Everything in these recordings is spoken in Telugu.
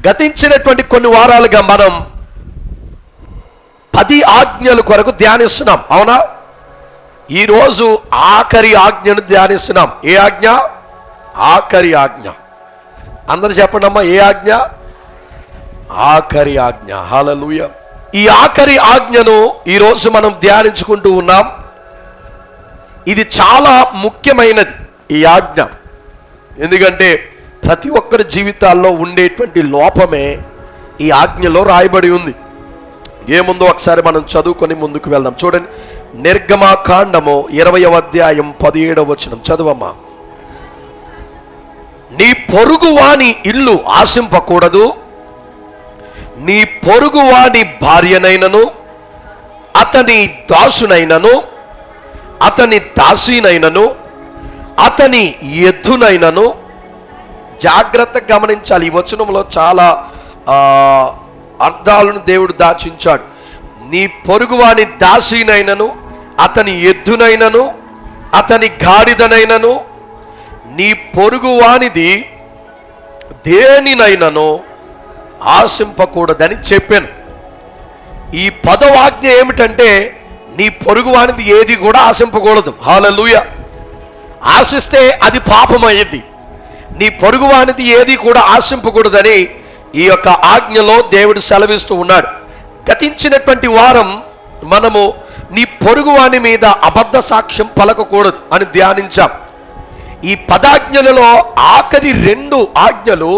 గతించినటువంటి కొన్ని వారాలుగా మనం 10 ఆజ్ఞల కొరకు ధ్యానిస్తున్నాం, అవునా? ఈరోజు ఆఖరి ఆజ్ఞను ధ్యానిస్తున్నాం. ఏ ఆజ్ఞ? ఆఖరి ఆజ్ఞ. అందరు చెప్పండి అమ్మా, ఏ ఆజ్ఞ? ఆఖరి ఆజ్ఞ. హల్లెలూయా. ఈ ఆఖరి ఆజ్ఞను ఈరోజు మనం ధ్యానించుకుంటూ ఉన్నాం. ఇది చాలా ముఖ్యమైనది ఈ ఆజ్ఞ. ఎందుకంటే ప్రతి ఒక్కరి జీవితాల్లో ఉండేటువంటి లోపమే ఈ ఆజ్ఞలో రాయబడి ఉంది. ఏముందో ఒకసారి మనం చదువుకొని ముందుకు వెళ్దాం. చూడండి, నిర్గమకాండము 20వ అధ్యాయం 17వ వచనం చదువమ్మా. నీ పొరుగువాని ఇల్లు ఆశింపకూడదు, నీ పొరుగువాని భార్యనైనను, అతని దాసునైనను, అతని దాసీనైనను, అతని ఎద్దునైనను. జాగ్రత్తగా గమనించాలి, ఈ వచనంలో చాలా అర్థాలను దేవుడు దాచించాడు. నీ పొరుగువాని దాసీనైనను, అతని ఎద్దునైనను, అతని గాడిదనైనను, నీ పొరుగువానిది దేనినైనను ఆశింపకూడదని చెప్పాను. ఈ 10వ ఆజ్ఞ ఏమిటంటే నీ పొరుగువానిది ఏది కూడా ఆశింపకూడదు. హల్లెలూయా. ఆశిస్తే అది పాపం అయ్యింది. నీ పొరుగువానిది ఏది కూడా ఆశింపకూడదని ఈ యొక్క ఆజ్ఞలో దేవుడు సెలవిస్తూ ఉన్నాడు. గతించినటువంటి వారం మనము నీ పొరుగువాని మీద అబద్ధ సాక్ష్యం పలకకూడదు అని ధ్యానించాం. ఈ 10 ఆజ్ఞలలో ఆఖరి 2 ఆజ్ఞలు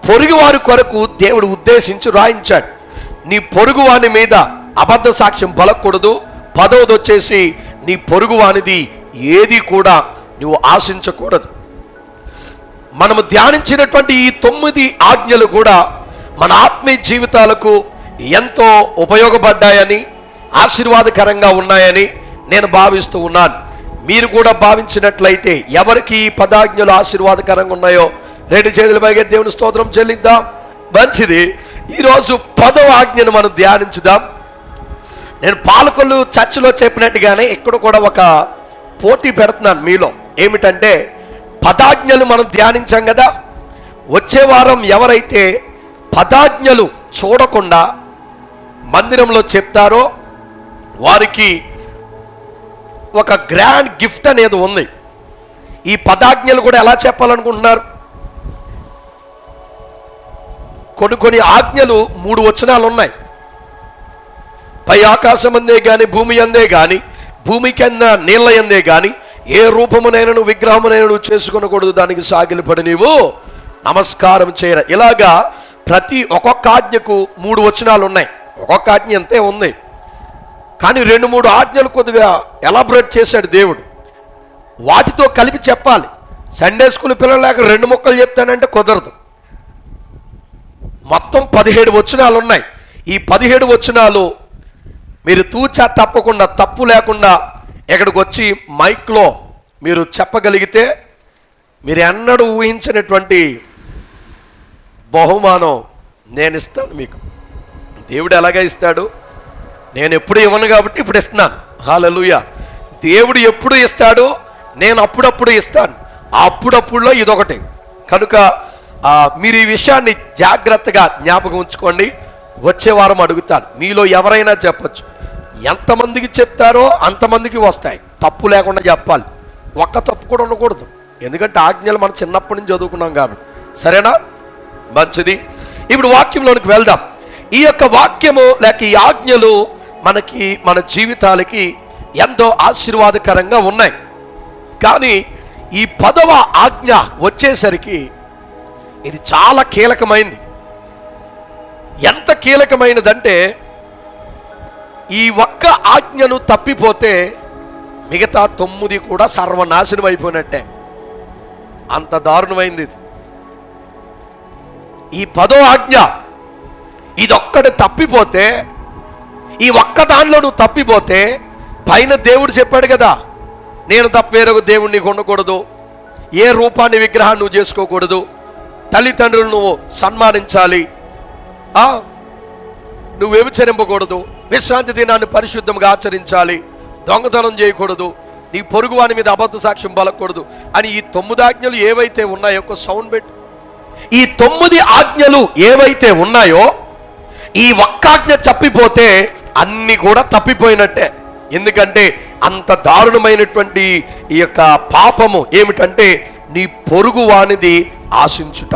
పొరుగువారి కొరకు దేవుడు ఉద్దేశించి రాయించాడు. నీ పొరుగువాని మీద అబద్ధ సాక్ష్యం పలకూడదు. 10వది వచ్చేసి నీ పొరుగువానిది ఏది కూడా నువ్వు ఆశించకూడదు. మనము ధ్యానించినటువంటి ఈ 9 ఆజ్ఞలు కూడా మన ఆత్మీయ జీవితాలకు ఎంతో ఉపయోగపడ్డాయని, ఆశీర్వాదకరంగా ఉన్నాయని నేను భావిస్తూ ఉన్నాను. మీరు కూడా భావించినట్లయితే ఎవరికి ఈ 10 ఆజ్ఞలు ఆశీర్వాదకరంగా ఉన్నాయో 2 చేతుల పైకి దేవుని స్తోత్రం చెల్లిద్దాం. మంచిది. ఈరోజు 10వ ఆజ్ఞను మనం ధ్యానించుదాం. నేను పాలకొల్లు చర్చిలో చెప్పినట్టుగానే ఇక్కడ కూడా ఒక పోటీ పెడుతున్నాను మీలో. ఏమిటంటే 10 ఆజ్ఞలు మనం ధ్యానించాం కదా. వచ్చే వారం ఎవరైతే 10 ఆజ్ఞలు చూడకుండా మందిరంలో చెప్తారో వారికి ఒక గ్రాండ్ గిఫ్ట్ అనేది ఉంది. ఈ 10 ఆజ్ఞలు కూడా ఎలా చెప్పాలనుకుంటున్నారు? కొన్ని ఆజ్ఞలు 3 వచనాలు ఉన్నాయి. పై ఆకాశం అందే కానీ, భూమి అందే కానీ, భూమి కింద నీళ్ళ అందే కానీ ఏ రూపమునైనను విగ్రహమునైనను చేసుకొనకూడదు, దానికి సాగిలపడి నీవు నమస్కారం చేయరా. ఇలాగా ఒక్కొక్క ఆజ్ఞకు 3 వచనాలు ఉన్నాయి. ఒక్కొక్క ఆజ్ఞ అంతే ఉంది, కానీ 2-3 ఆజ్ఞలు కొద్దిగా ఎలాబరేట్ చేశాడు దేవుడు. వాటితో కలిపి చెప్పాలి. సండే స్కూల్ పిల్లలేక 2 ముక్కలు చెప్తానంటే కుదరదు. మొత్తం 17 వచనాలు ఉన్నాయి. ఈ 17 వచనాలు మీరు తూచా తప్పకుండా, తప్పు లేకుండా ఇక్కడికి వచ్చి మైక్లో మీరు చెప్పగలిగితే మీరు ఎన్నడూ ఊహించినటువంటి బహుమానం నేను ఇస్తాను మీకు. దేవుడు ఎలాగ ఇస్తాడు? నేను ఎప్పుడు ఇవ్వను కాబట్టి ఇప్పుడు ఇస్తున్నాను. హల్లెలూయా. దేవుడు ఎప్పుడు ఇస్తాడు? నేను అప్పుడప్పుడు ఇస్తాను. అప్పుడప్పుడులో ఇదొకటి. కనుక మీరు ఈ విషయాన్ని జాగ్రత్తగా జ్ఞాపకం ఉంచుకోండి. వచ్చే వారం అడుగుతాను. మీలో ఎవరైనా చెప్పచ్చు. ఎంతమందికి చెప్తారో అంతమందికి వస్తాయి. తప్పు లేకుండా చెప్పాలి. ఒక్క తప్పు కూడా ఉండకూడదు. ఎందుకంటే ఆజ్ఞలు మనం చిన్నప్పటి నుంచి చదువుకున్నాం కాబట్టి. సరేనా? మంచిది. ఇప్పుడు వాక్యంలోనికి వెళ్దాం. ఈ యొక్క వాక్యము లేక ఈ ఆజ్ఞలు మనకి, మన జీవితాలకి ఎంతో ఆశీర్వాదకరంగా ఉన్నాయి. కానీ ఈ 10వ ఆజ్ఞ వచ్చేసరికి ఇది చాలా కీలకమైంది. ఎంత కీలకమైనదంటే ఈ ఒక్క ఆజ్ఞను తప్పిపోతే మిగతా 9 కూడా సర్వనాశనం అయిపోయినట్టే. అంత దారుణమైంది ఇది. ఈ 10వ ఆజ్ఞ ఇదొక్కటి తప్పిపోతే, ఈ ఒక్క దానిలో నువ్వు తప్పిపోతే, పైన దేవుడు చెప్పాడు కదా, నేను తప్ప వేరొక దేవుడు నీకు ఉండకూడదు, ఏ రూపాన్ని విగ్రహాన్ని నువ్వు చేసుకోకూడదు, తల్లిదండ్రులను నువ్వు సన్మానించాలి, నువ్వు వ్యభిచరింపకూడదు, విశ్రాంతి దినాన్ని పరిశుద్ధంగా ఆచరించాలి, దొంగతనం చేయకూడదు, నీ పొరుగువాని మీద అబద్ధ సాక్ష్యం పలకూడదు అని ఈ 9 ఆజ్ఞలు ఏవైతే ఉన్నాయో ఒక సౌండ్ పెట్టు. ఈ 9 ఆజ్ఞలు ఏవైతే ఉన్నాయో ఈ ఒక్క ఆజ్ఞ తప్పిపోతే అన్ని కూడా తప్పిపోయినట్టే. ఎందుకంటే అంత దారుణమైనటువంటి ఈ యొక్క పాపము ఏమిటంటే నీ పొరుగు వానిది ఆశించుట.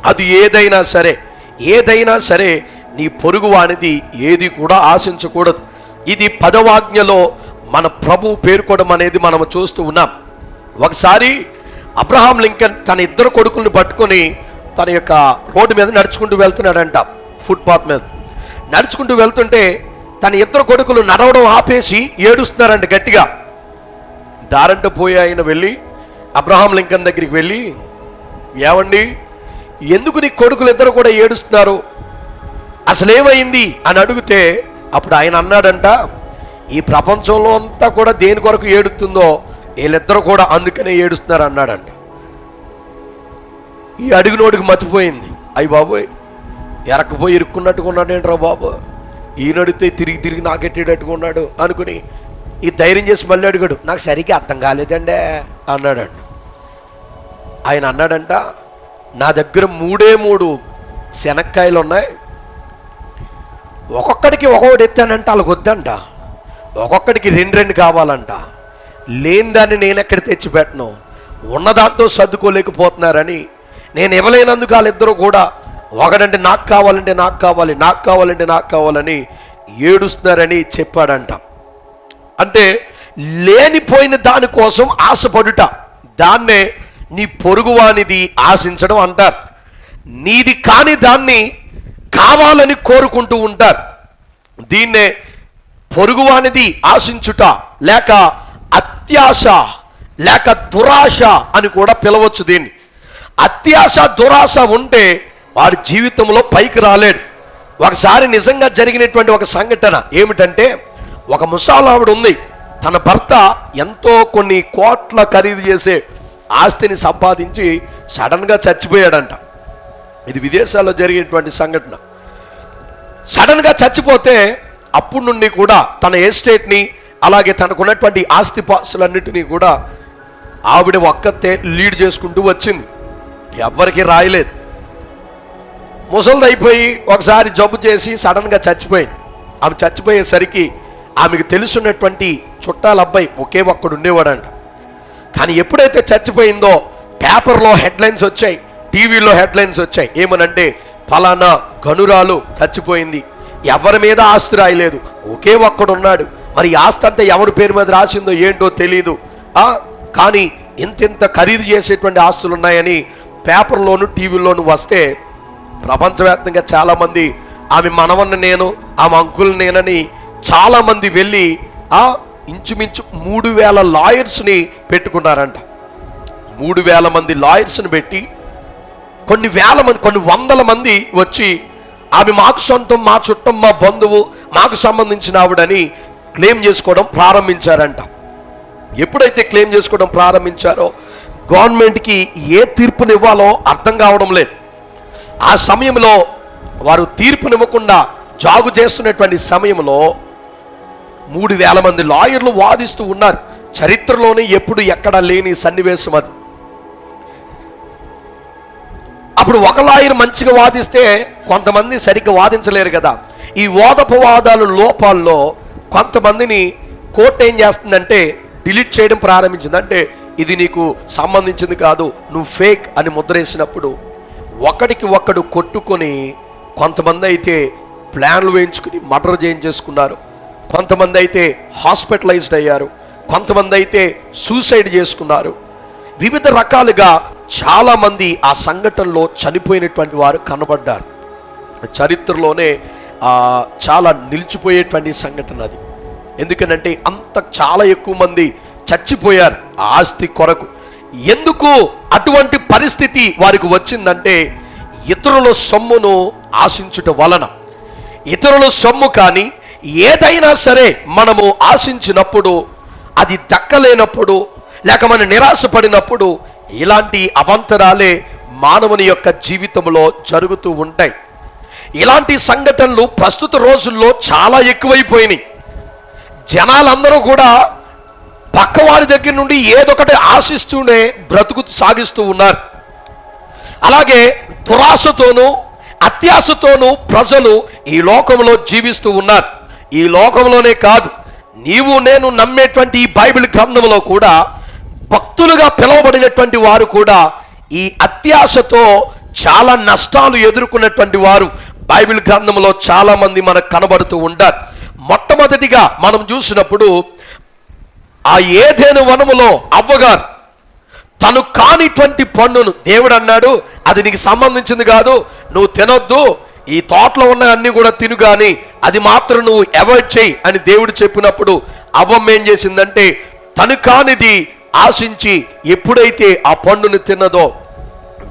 అది ఏదైనా సరే నీ పొరుగు వానిది ఏది కూడా ఆశించకూడదు. ఇది 10వ ఆజ్ఞలో మన ప్రభువు పేర్కొనడం అనేది మనం చూస్తూ ఉన్నాం. ఒకసారి అబ్రహాం లింకన్ తన 2 కొడుకుల్ని పట్టుకొని తన యొక్క రోడ్డు మీద నడుచుకుంటూ వెళ్తున్నాడంట. ఫుట్పాత్ మీద నడుచుకుంటూ వెళ్తుంటే తన 2 కొడుకులు నడవడం ఆపేసి ఏడుస్తున్నారంట గట్టిగా. దారంట పోయి ఆయన వెళ్ళి అబ్రహాం లింకన్ దగ్గరికి వెళ్ళి, ఏమండి, ఎందుకు నీ కొడుకులు 2 కూడా ఏడుస్తున్నారు, అసలేమైంది అని అడిగితే అప్పుడు ఆయన అన్నాడంట, ఈ ప్రపంచంలో అంతా కూడా దేని కొరకు ఏడుస్తుందో వీళ్ళిద్దరు కూడా అందుకనే ఏడుస్తున్నారు అన్నాడంట. ఈ అడుగునోడికి మతిపోయింది. అయ్యి బాబోయ్, ఎరకపోయి ఇరుక్కున్నట్టుగా ఉన్నాడేంట్రా బాబు, ఈయనడితే తిరిగి నాకెట్టేటట్టుగా ఉన్నాడు అనుకుని ఈ ధైర్యం చేసి మళ్ళీ అడిగాడు. నాకు సరిగ్గా అర్థం కాలేదండే అన్నాడంట. ఆయన అన్నాడంట, నా దగ్గర 3 శనక్కాయలు ఉన్నాయి, ఒక్కొక్కడికి ఒక్కొక్కటి ఎత్తానంట, వాళ్ళకి వద్దంట, ఒక్కొక్కడికి 2 కావాలంట, లేని దాన్ని నేను ఎక్కడ తెచ్చిపెట్టను, ఉన్నదాంతో సర్దుకోలేకపోతున్నారని నేను ఇవ్వలేనందుకు వాళ్ళిద్దరూ కూడా ఒకడంటే నాకు కావాలని ఏడుస్తున్నారని చెప్పాడంట. అంటే లేనిపోయిన దానికోసం ఆశపడుట, దాన్నే నీ పొరుగువానిది ఆశించడం అంటారు. నీది కాని దాన్ని కావాలని కోరుకుంటూ ఉంటారు. దీన్నే పొరుగువానిది ఆశించుట లేక అత్యాశ లేక దురాశ అని కూడా పిలవచ్చు. దీన్ని అత్యాశ దురాశ ఉంటే వాడి జీవితంలో పైకి రాలేడు. ఒకసారి నిజంగా జరిగినటువంటి ఒక సంఘటన ఏమిటంటే, ఒక ముసలావిడ ఉంది, తన భర్త ఎంతో కొన్ని కోట్ల ఖరీదు చేసే ఆస్తిని సంపాదించి సడన్గా చచ్చిపోయాడంట. ఇది విదేశాల్లో జరిగినటువంటి సంఘటన. సడన్గా చచ్చిపోతే అప్పటి నుండి కూడా తన ఎస్టేట్ని అలాగే తనకున్నటువంటి ఆస్తిపాస్తులన్నిటినీ కూడా ఆవిడ ఒక్కతే లీడ్ చేసుకుంటూ వచ్చింది. ఎవ్వరికి రాయలేదు. ముసలిది అయిపోయి ఒకసారి జబ్బు చేసి సడన్గా చచ్చిపోయింది. ఆమె చచ్చిపోయేసరికి ఆమెకు తెలుసున్నటువంటి చుట్టాల అబ్బాయి ఒకే ఒక్కడు ఉండేవాడంట. కానీ ఎప్పుడైతే చచ్చిపోయిందో పేపర్లో హెడ్లైన్స్ వచ్చాయి, టీవీలో హెడ్లైన్స్ వచ్చాయి. ఏమనంటే, ఫలానా గనురాలు చచ్చిపోయింది, ఎవరి మీద ఆస్తి రాయలేదు, ఒకే ఒక్కడు ఉన్నాడు, మరి ఆస్తి అంతా ఎవరి పేరు మీద రాసిందో ఏంటో తెలీదు, కానీ ఇంత ఖరీదు చేసేటువంటి ఆస్తులు ఉన్నాయని పేపర్లోను టీవీలోను వస్తే ప్రపంచవ్యాప్తంగా చాలామంది ఆమె మనవన్న నేను, ఆమె అంకుల్ నేనని చాలామంది వెళ్ళి ఇంచుమించు 3000 లాయర్స్ని పెట్టుకున్నారంట. 3000 మంది లాయర్స్ని పెట్టి కొన్ని వేల మంది, కొన్ని వందల మంది వచ్చి ఆమె మాకు సొంతం, మా చుట్టం, మా బంధువు, మాకు సంబంధించిన ఆవిడని క్లెయిమ్ చేసుకోవడం ప్రారంభించారంట. ఎప్పుడైతే క్లెయిమ్ చేసుకోవడం ప్రారంభించారో గవర్నమెంట్కి ఏ తీర్పునివ్వాలో అర్థం కావడం లేదు. ఆ సమయంలో వారు తీర్పునివ్వకుండా జాగు చేస్తున్నటువంటి సమయంలో 3000 మంది లాయర్లు వాదిస్తూ ఉన్నారు. చరిత్రలోనే ఎప్పుడు ఎక్కడా లేని సన్నివేశం అది. అప్పుడు ఒక లాయర్ మంచిగా వాదిస్తే కొంతమంది సరిగ్గా వాదించలేరు కదా. ఈ వాదపవాదాలు లోపాల్లో కొంతమందిని కోర్టు ఏం చేస్తుందంటే డిలీట్ చేయడం ప్రారంభించింది. అంటే ఇది నీకు సంబంధించింది కాదు, నువ్వు ఫేక్ అని ముద్రేసినప్పుడు ఒకడికి ఒక్కడు కొట్టుకొని కొంతమంది అయితే ప్లాన్లు వేయించుకుని మర్డర్ చేయించేసుకున్నారు, కొంతమంది అయితే హాస్పిటలైజ్డ్ అయ్యారు, కొంతమంది అయితే సూసైడ్ చేసుకున్నారు. వివిధ రకాలుగా చాలామంది ఆ సంఘటనలో చనిపోయినటువంటి వారు కనబడ్డారు. చరిత్రలోనే చాలా నిలిచిపోయేటువంటి సంఘటన అది. ఎందుకనంటే అంత చాలా ఎక్కువ మంది చచ్చిపోయారు ఆస్తి కొరకు. ఎందుకు అటువంటి పరిస్థితి వారికి వచ్చిందంటే ఇతరుల సొమ్మును ఆశించుట వలన. ఇతరుల సొమ్ము కానీ ఏదైనా సరే మనము ఆశించినప్పుడు అది దక్కలేనప్పుడు లేక మనం నిరాశపడినప్పుడు ఇలాంటి అవాంతరాలే మానవుని యొక్క జీవితంలో జరుగుతూ ఉంటాయి. ఇలాంటి సంఘటనలు ప్రస్తుత రోజుల్లో చాలా ఎక్కువైపోయినాయి. జనాలందరూ కూడా పక్కవారి దగ్గర నుండి ఏదొకటి ఆశిస్తూనే బ్రతుకు సాగిస్తూ ఉన్నారు. అలాగే దురాశతోనూ అత్యాశతోనూ ప్రజలు ఈ లోకంలో జీవిస్తూ ఉన్నారు. ఈ లోకంలోనే కాదు, నీవు నేను నమ్మేటువంటి ఈ బైబిల్ గ్రంథంలో కూడా భక్తులుగా పిలువబడినటువంటి వారు కూడా ఈ అత్యాశతో చాలా నష్టాలు ఎదుర్కొన్నటువంటి వారు బైబిల్ గ్రంథంలో చాలా మంది మనకు కనబడుతూ ఉంటారు. మొట్టమొదటిగా మనం చూసినప్పుడు ఆ ఏదెను వనములో అవ్వగారు తను కానిటువంటి పండును దేవుడు అన్నాడు, అది నీకు సంబంధించింది కాదు, నువ్వు తినొద్దు, ఈ తోటలో ఉన్న అన్ని కూడా తిను, కానీ అది మాత్రం నువ్వు అవాయిడ్ చేయి అని దేవుడు చెప్పినప్పుడు అవ్వమ్మ ఏం చేసిందంటే తను కానిది ఆశించి ఎప్పుడైతే ఆ పండును తిన్నదో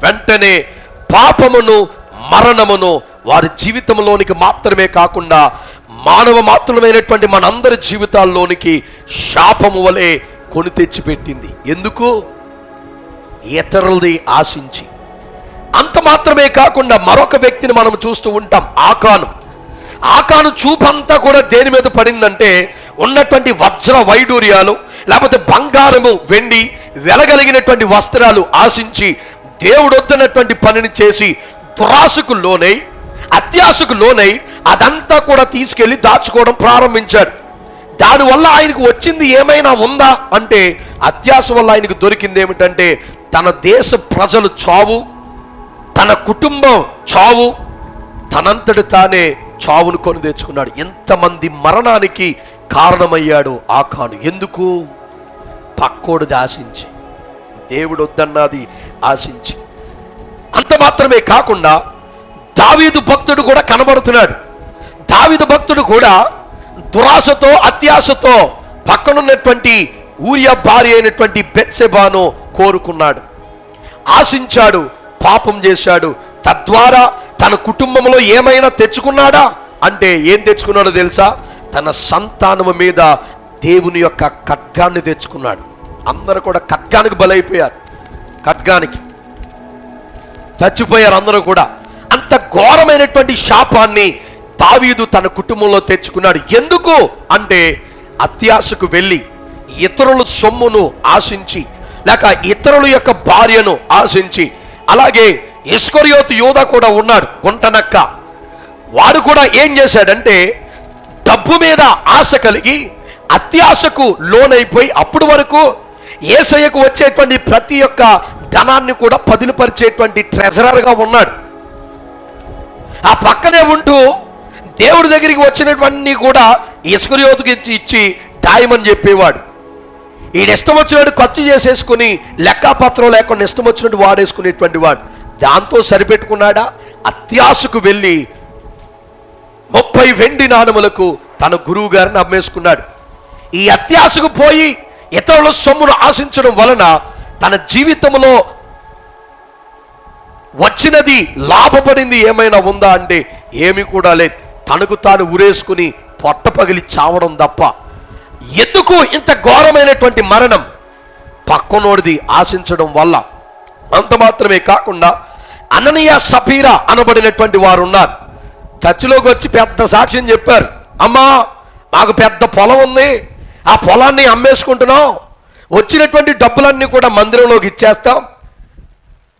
వెంటనే పాపమును మరణమును వారి జీవితంలోనికి మాత్రమే కాకుండా మానవ మాత్రమైనటువంటి మనందరి జీవితాల్లోనికి శాపము వలె కొని తెచ్చిపెట్టింది. ఎందుకు? ఇతరులది ఆశించి. అంత మాత్రమే కాకుండా మరొక వ్యక్తిని మనం చూస్తూ ఉంటాం, ఆకాను చూపంతా కూడా దేని మీద పడిందంటే ఉన్నటువంటి వజ్ర వైడూర్యాలు లేకపోతే బంగారము వెండి వెలగలిగినటువంటి వస్త్రాలు ఆశించి దేవుడు వద్దనటువంటి పనిని చేసి దురాశకు లోనై అత్యాశకు లోనై అదంతా కూడా తీసుకెళ్లి దాచుకోవడం ప్రారంభించాడు. దానివల్ల ఆయనకు వచ్చింది ఏమైనా ఉందా అంటే అత్యాశ వల్ల ఆయనకు దొరికింది ఏమిటంటే తన దేశ ప్రజలు చావు, తన కుటుంబం చావు, తనంతటి తానే చావును కొని తెచ్చుకున్నాడు. ఎంతమంది మరణానికి కారణమయ్యాడు ఆకాను. ఎందుకు? పక్కోడిది ఆశించి, దేవుడు వద్దన్నది ఆశించి. అంత మాత్రమే కాకుండా దావీదు భక్తుడు కూడా కనబడుతున్నాడు. దావీదు భక్తుడు కూడా దురాశతో అత్యాశతో పక్కనున్నటువంటి ఊరియా భార్య అయినటువంటి బెత్షెబాను కోరుకున్నాడు, ఆశించాడు, పాపం చేశాడు. తద్వారా తన కుటుంబంలో ఏమైనా తెచ్చుకున్నాడా అంటే ఏం తెచ్చుకున్నాడో తెలుసా? తన సంతానము మీద దేవుని యొక్క ఖడ్గాన్ని తెచ్చుకున్నాడు. అందరూ కూడా ఖడ్గానికి బలైపోయారు, ఖడ్గానికి చచ్చిపోయారు అందరూ కూడా. అంత ఘోరమైనటువంటి శాపాన్ని దావీదు తన కుటుంబంలో తెచ్చుకున్నాడు. ఎందుకు అంటే అత్యాశకు వెళ్ళి ఇతరుల సొమ్మును ఆశించి, లేక ఇతరుల యొక్క భార్యను ఆశించి. అలాగే ఇస్కరియోతు యూదా కూడా ఉన్నాడు, గుంటనక్క. వాడు కూడా ఏం చేశాడంటే డబ్బు మీద ఆశ కలిగి అత్యాశకు లోనైపోయి అప్పుడు వరకు యేసయ్యకు వచ్చేటువంటి ప్రతి ఒక్క ధనాన్ని కూడా పదిలిపరిచేటువంటి ట్రెజరర్గా ఉన్నాడు. ఆ పక్కనే ఉంటూ దేవుడి దగ్గరికి వచ్చినటువంటి కూడా ఇస్కరియోతుకి ఇచ్చి దాయమని చెప్పేవాడు. ఈయన ఇష్టం వచ్చినట్టు ఖర్చు చేసేసుకుని లెక్కాపత్రం లేకుండా ఇష్టం వచ్చినట్టు వాడేసుకునేటువంటి వాడు. దాంతో సరిపెట్టుకున్నాడా? అత్యాశకు వెళ్ళి 30 వెండి నాణములకు తన గురువు గారిని అమ్మేసుకున్నాడు. ఈ అత్యాశకు పోయి ఇతరుల సొమ్మును ఆశించడం వలన తన జీవితంలో వచ్చినది లాభపడింది ఏమైనా ఉందా అంటే ఏమీ కూడా లేదు. తనకు తాను ఉరేసుకుని పొట్ట పగిలి చావడం తప్ప. ఎందుకు ఇంత ఘోరమైనటువంటి మరణం? పక్కనోడిది ఆశించడం వల్ల. అంత మాత్రమే కాకుండా అననీయ సఫీరా అనబడినటువంటి వారు ఉన్నారు. చర్చిలోకి వచ్చి పెద్ద సాక్ష్యం చెప్పారు, అమ్మా మాకు పెద్ద పొలం ఉంది, ఆ పొలాన్ని అమ్మేసుకుంటున్నాం, వచ్చినటువంటి డబ్బులన్నీ కూడా మందిరంలోకి ఇచ్చేస్తాం,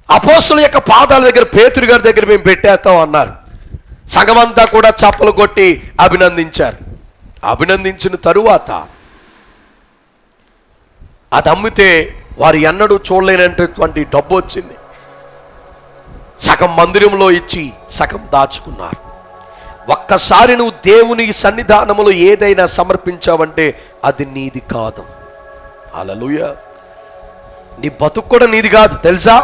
అపోస్తుల యొక్క పాదాల దగ్గర పేతురు గారి దగ్గర మేము పెట్టేస్తాం అన్నారు. సగమంతా కూడా చప్పలు కొట్టి అభినందించారు. అభినందించిన తరువాత అది అమ్మితే వారు ఎన్నడూ చూడలేనటువంటి డబ్బు వచ్చింది. సగం మందిరంలో ఇచ్చి సగం దాచుకున్నారు. ఒక్కసారి నువ్వు దేవుని సన్నిధానములో ఏదైనా సమర్పించావంటే అది నీది కాదు. హల్లెలూయా. నీ బతుకు కూడా నీది కాదు తెలుసా?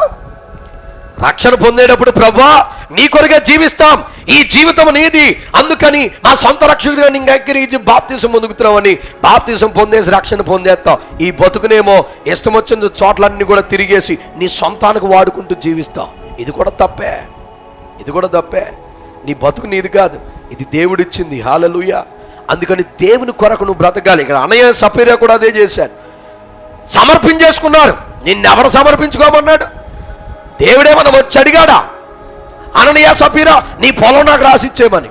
రక్షణ పొందేటప్పుడు ప్రభువా నీ కొరకే జీవిస్తాం, ఈ జీవితం నీది, అందుకని మా సొంత రక్షకుడిగా నీ దగ్గర బాప్తీసం పొందుకుతున్నావని బాప్తీసం పొందేసి రక్షణ పొందేస్తాం. ఈ బతుకునేమో ఇష్టం వచ్చిన చోట్లన్నీ కూడా తిరిగేసి నీ సొంతానికి వాడుకుంటూ జీవిస్తాం. ఇది కూడా తప్పే, ఇది కూడా తప్పే. నీ బతుకు నీది కాదు, ఇది దేవుడిచ్చింది. హల్లెలూయా. అందుకని దేవుని కొరకు నువ్వు బ్రతకాలి. ఇక్కడ అననీయ సఫీరా కూడా అదే చేశారు, సమర్పించేసుకున్నారు. నిన్నెవరు సమర్పించుకోమన్నాడు? దేవుడేమన్నా వచ్చి అడిగాడా? అననీయ సఫీరా నీ పొలం నాకు రాసిచ్చేమని.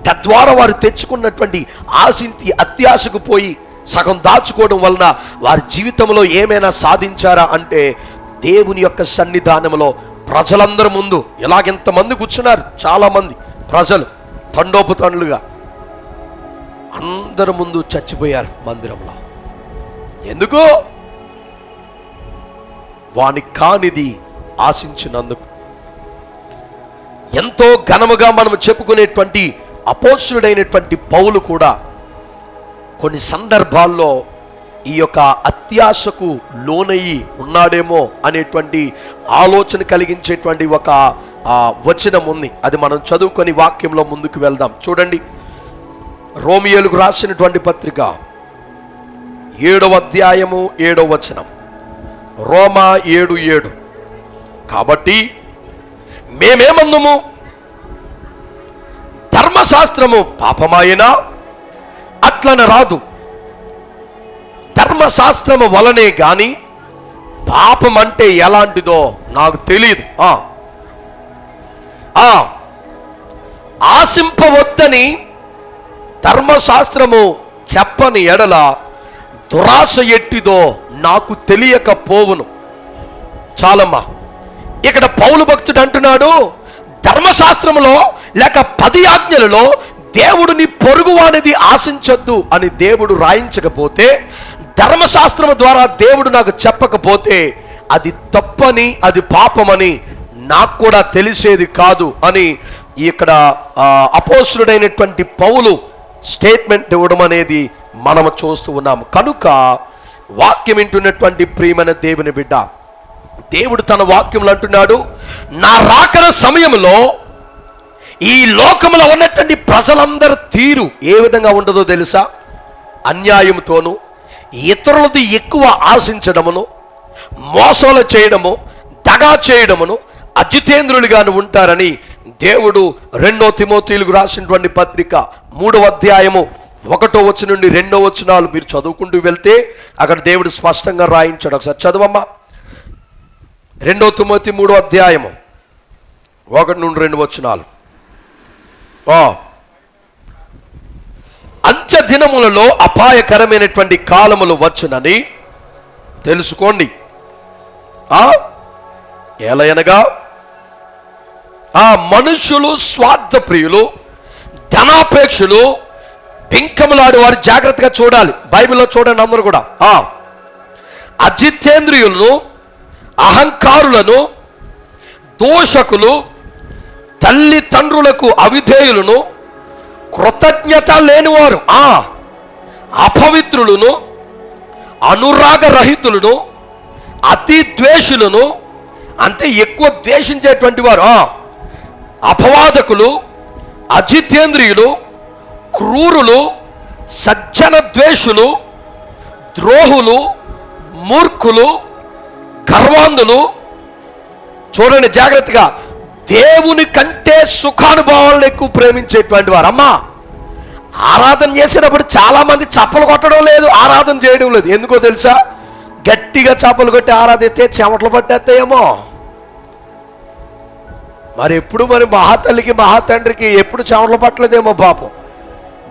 తద్వారా వారు తెచ్చుకున్నటువంటి ఆశించి అత్యాశకు పోయి సగం దాచుకోవడం వలన వారి జీవితంలో ఏమైనా సాధించారా అంటే దేవుని యొక్క సన్నిధానంలో ప్రజలందరి ముందు ఎలాగెంతమంది కూర్చున్నారు, చాలా మంది ప్రజలు తండోపతండ్లుగా అందరి ముందు చచ్చిపోయారు మందిరంలో. ఎందుకు? వాని కానిది ఆశించినందుకు. ఎంతో ఘనముగా మనం చెప్పుకునేటువంటి అపోస్తులుడైనటువంటి పౌలు కూడా కొన్ని సందర్భాల్లో ఈ యొక్క అత్యాశకు లోనయ్యి ఉన్నాడేమో అనేటువంటి ఆలోచన కలిగించేటువంటి ఒక వచనం ఉంది. అది మనం చదువుకొని వాక్యంలో ముందుకు వెళ్దాం. చూడండి, రోమియోలకు రాసినటువంటి పత్రిక 7వ అధ్యాయము 7వ వచనం. రోమా 7:7. కాబట్టి మేమేమందుము? ధర్మశాస్త్రము పాపమాయినా అట్లన రాదు. ధర్మశాస్త్రము వలనే గాని పాపం అంటే ఎలాంటిదో నాకు తెలియదు. ఆశింపవద్దని ధర్మశాస్త్రము చెప్పని ఎడల దురాశ ఎట్టిదో నాకు తెలియకపోవును. చాలమ్మా. ఇక్కడ పౌలు భక్తుడు అంటున్నాడు, ధర్మశాస్త్రములో లేక 10 ఆజ్ఞలలో దేవుడు నీ పొరుగువానిది ఆశించొద్దు అని దేవుడు రాయించకపోతే, ధర్మశాస్త్రము ద్వారా దేవుడు నాకు చెప్పకపోతే అది తప్పని, అది పాపమని నాకు కూడా తెలిసేది కాదు అని ఇక్కడ అపోస్తులుడైనటువంటి పౌలు స్టేట్మెంట్ ఇవ్వడం అనేది మనము చూస్తూ ఉన్నాము. కనుక వాక్యం వింటున్నటువంటి ప్రియమైన దేవుని బిడ్డ, దేవుడు తన వాక్యంలో అంటున్నాడు, నా రాకడ సమయంలో ఈ లోకములో ఉన్నటువంటి ప్రజలందరి తీరు ఏ విధంగా ఉండదో తెలుసా? అన్యాయంతోనూ ఇతరులది ఎక్కువ ఆశించడమును, మోసాలు చేయడము, దగా చేయడమును అజితేంద్రులుగాను ఉంటారని దేవుడు 2వ తిమోతీయులకు రాసినటువంటి పత్రిక 3వ అధ్యాయము 1వ వచనం నుండి 2వ వచనాలు మీరు చదువుకుంటూ వెళ్తే అక్కడ దేవుడు స్పష్టంగా రాయించాడు. ఒకసారి చదవమ్మా. 2వ తిమోతి 3వ అధ్యాయము 1 నుండి 2 వచనాలు. అంత్య దినములలో అపాయకరమైనటువంటి కాలములు వచ్చునని తెలుసుకోండి. ఎలయనగా మనుషులు స్వార్థప్రియులు, ధనాపేక్షలు, పింకములాడు వారు జాగ్రత్తగా చూడాలి. బైబిల్లో చూడండి అందరూ కూడా. అజితేంద్రియులను, అహంకారులను, దోషకులు, తల్లిదండ్రులకు అవిధేయులను, కృతజ్ఞత లేనివారు, అపవిత్రులను, అనురాగరహితులను, అతి ద్వేషులను, అంటే ఎక్కువ ద్వేషించేటువంటి వారు, అపవాదకులు, అజితేంద్రియులు, క్రూరులు, సజ్జన ద్వేషులు, ద్రోహులు, మూర్ఖులు, గర్వాంధులు. చూడండి జాగ్రత్తగా, దేవుని కంటే సుఖానుభవాలను ఎక్కువ ప్రేమించేటువంటి వారు. అమ్మా, ఆరాధన చేసేటప్పుడు చాలా మంది చప్పలు కొట్టడం లేదు, ఆరాధన చేయడం లేదు. ఎందుకో తెలుసా? గట్టిగా చప్పలు కొట్టి ఆరాధిస్తే చెమటలు పట్టేస్తాయేమో. మరి ఎప్పుడు మహాతల్లికి మహాతండ్రికి ఎప్పుడు చెమటలు పట్టలేదేమో పాపం.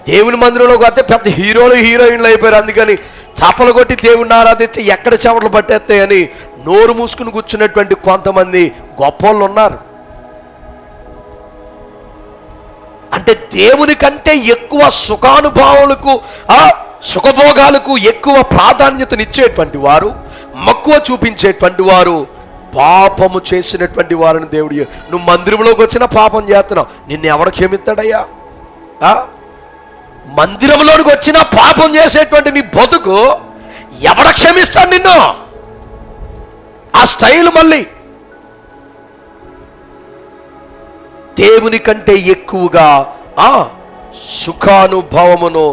దేవుని మందిరంలోకి వస్తే పెద్ద హీరోలు హీరోయిన్లు అయిపోయారు. అందుకని చప్పలు కొట్టి దేవుణ్ణి ఆరాధిస్తే ఎక్కడ చెమటలు పట్టేస్తాయని నోరు మూసుకుని కూర్చున్నటువంటి కొంతమంది గొప్పోళ్ళు ఉన్నారు. అంటే దేవుని కంటే ఎక్కువ సుఖానుభవాలకు, సుఖభోగాలకు ఎక్కువ ప్రాధాన్యతనిచ్చేటువంటి వారు, మక్కువ చూపించేటువంటి వారు పాపము చేసినటువంటి వారిని దేవుడు, నువ్వు మందిరంలోకి వచ్చిన పాపం చేస్తున్నావు, నిన్ను ఎవడు క్షమిస్తాడయ్యా? మందిరంలోనికి వచ్చిన పాపం చేసేటువంటి నీ బతుకు ఎవడ క్షమిస్తాడు నిన్ను? ఆ స్టైల్ మళ్ళీ దేవుని కంటే ఎక్కువగా సుఖానుభవమును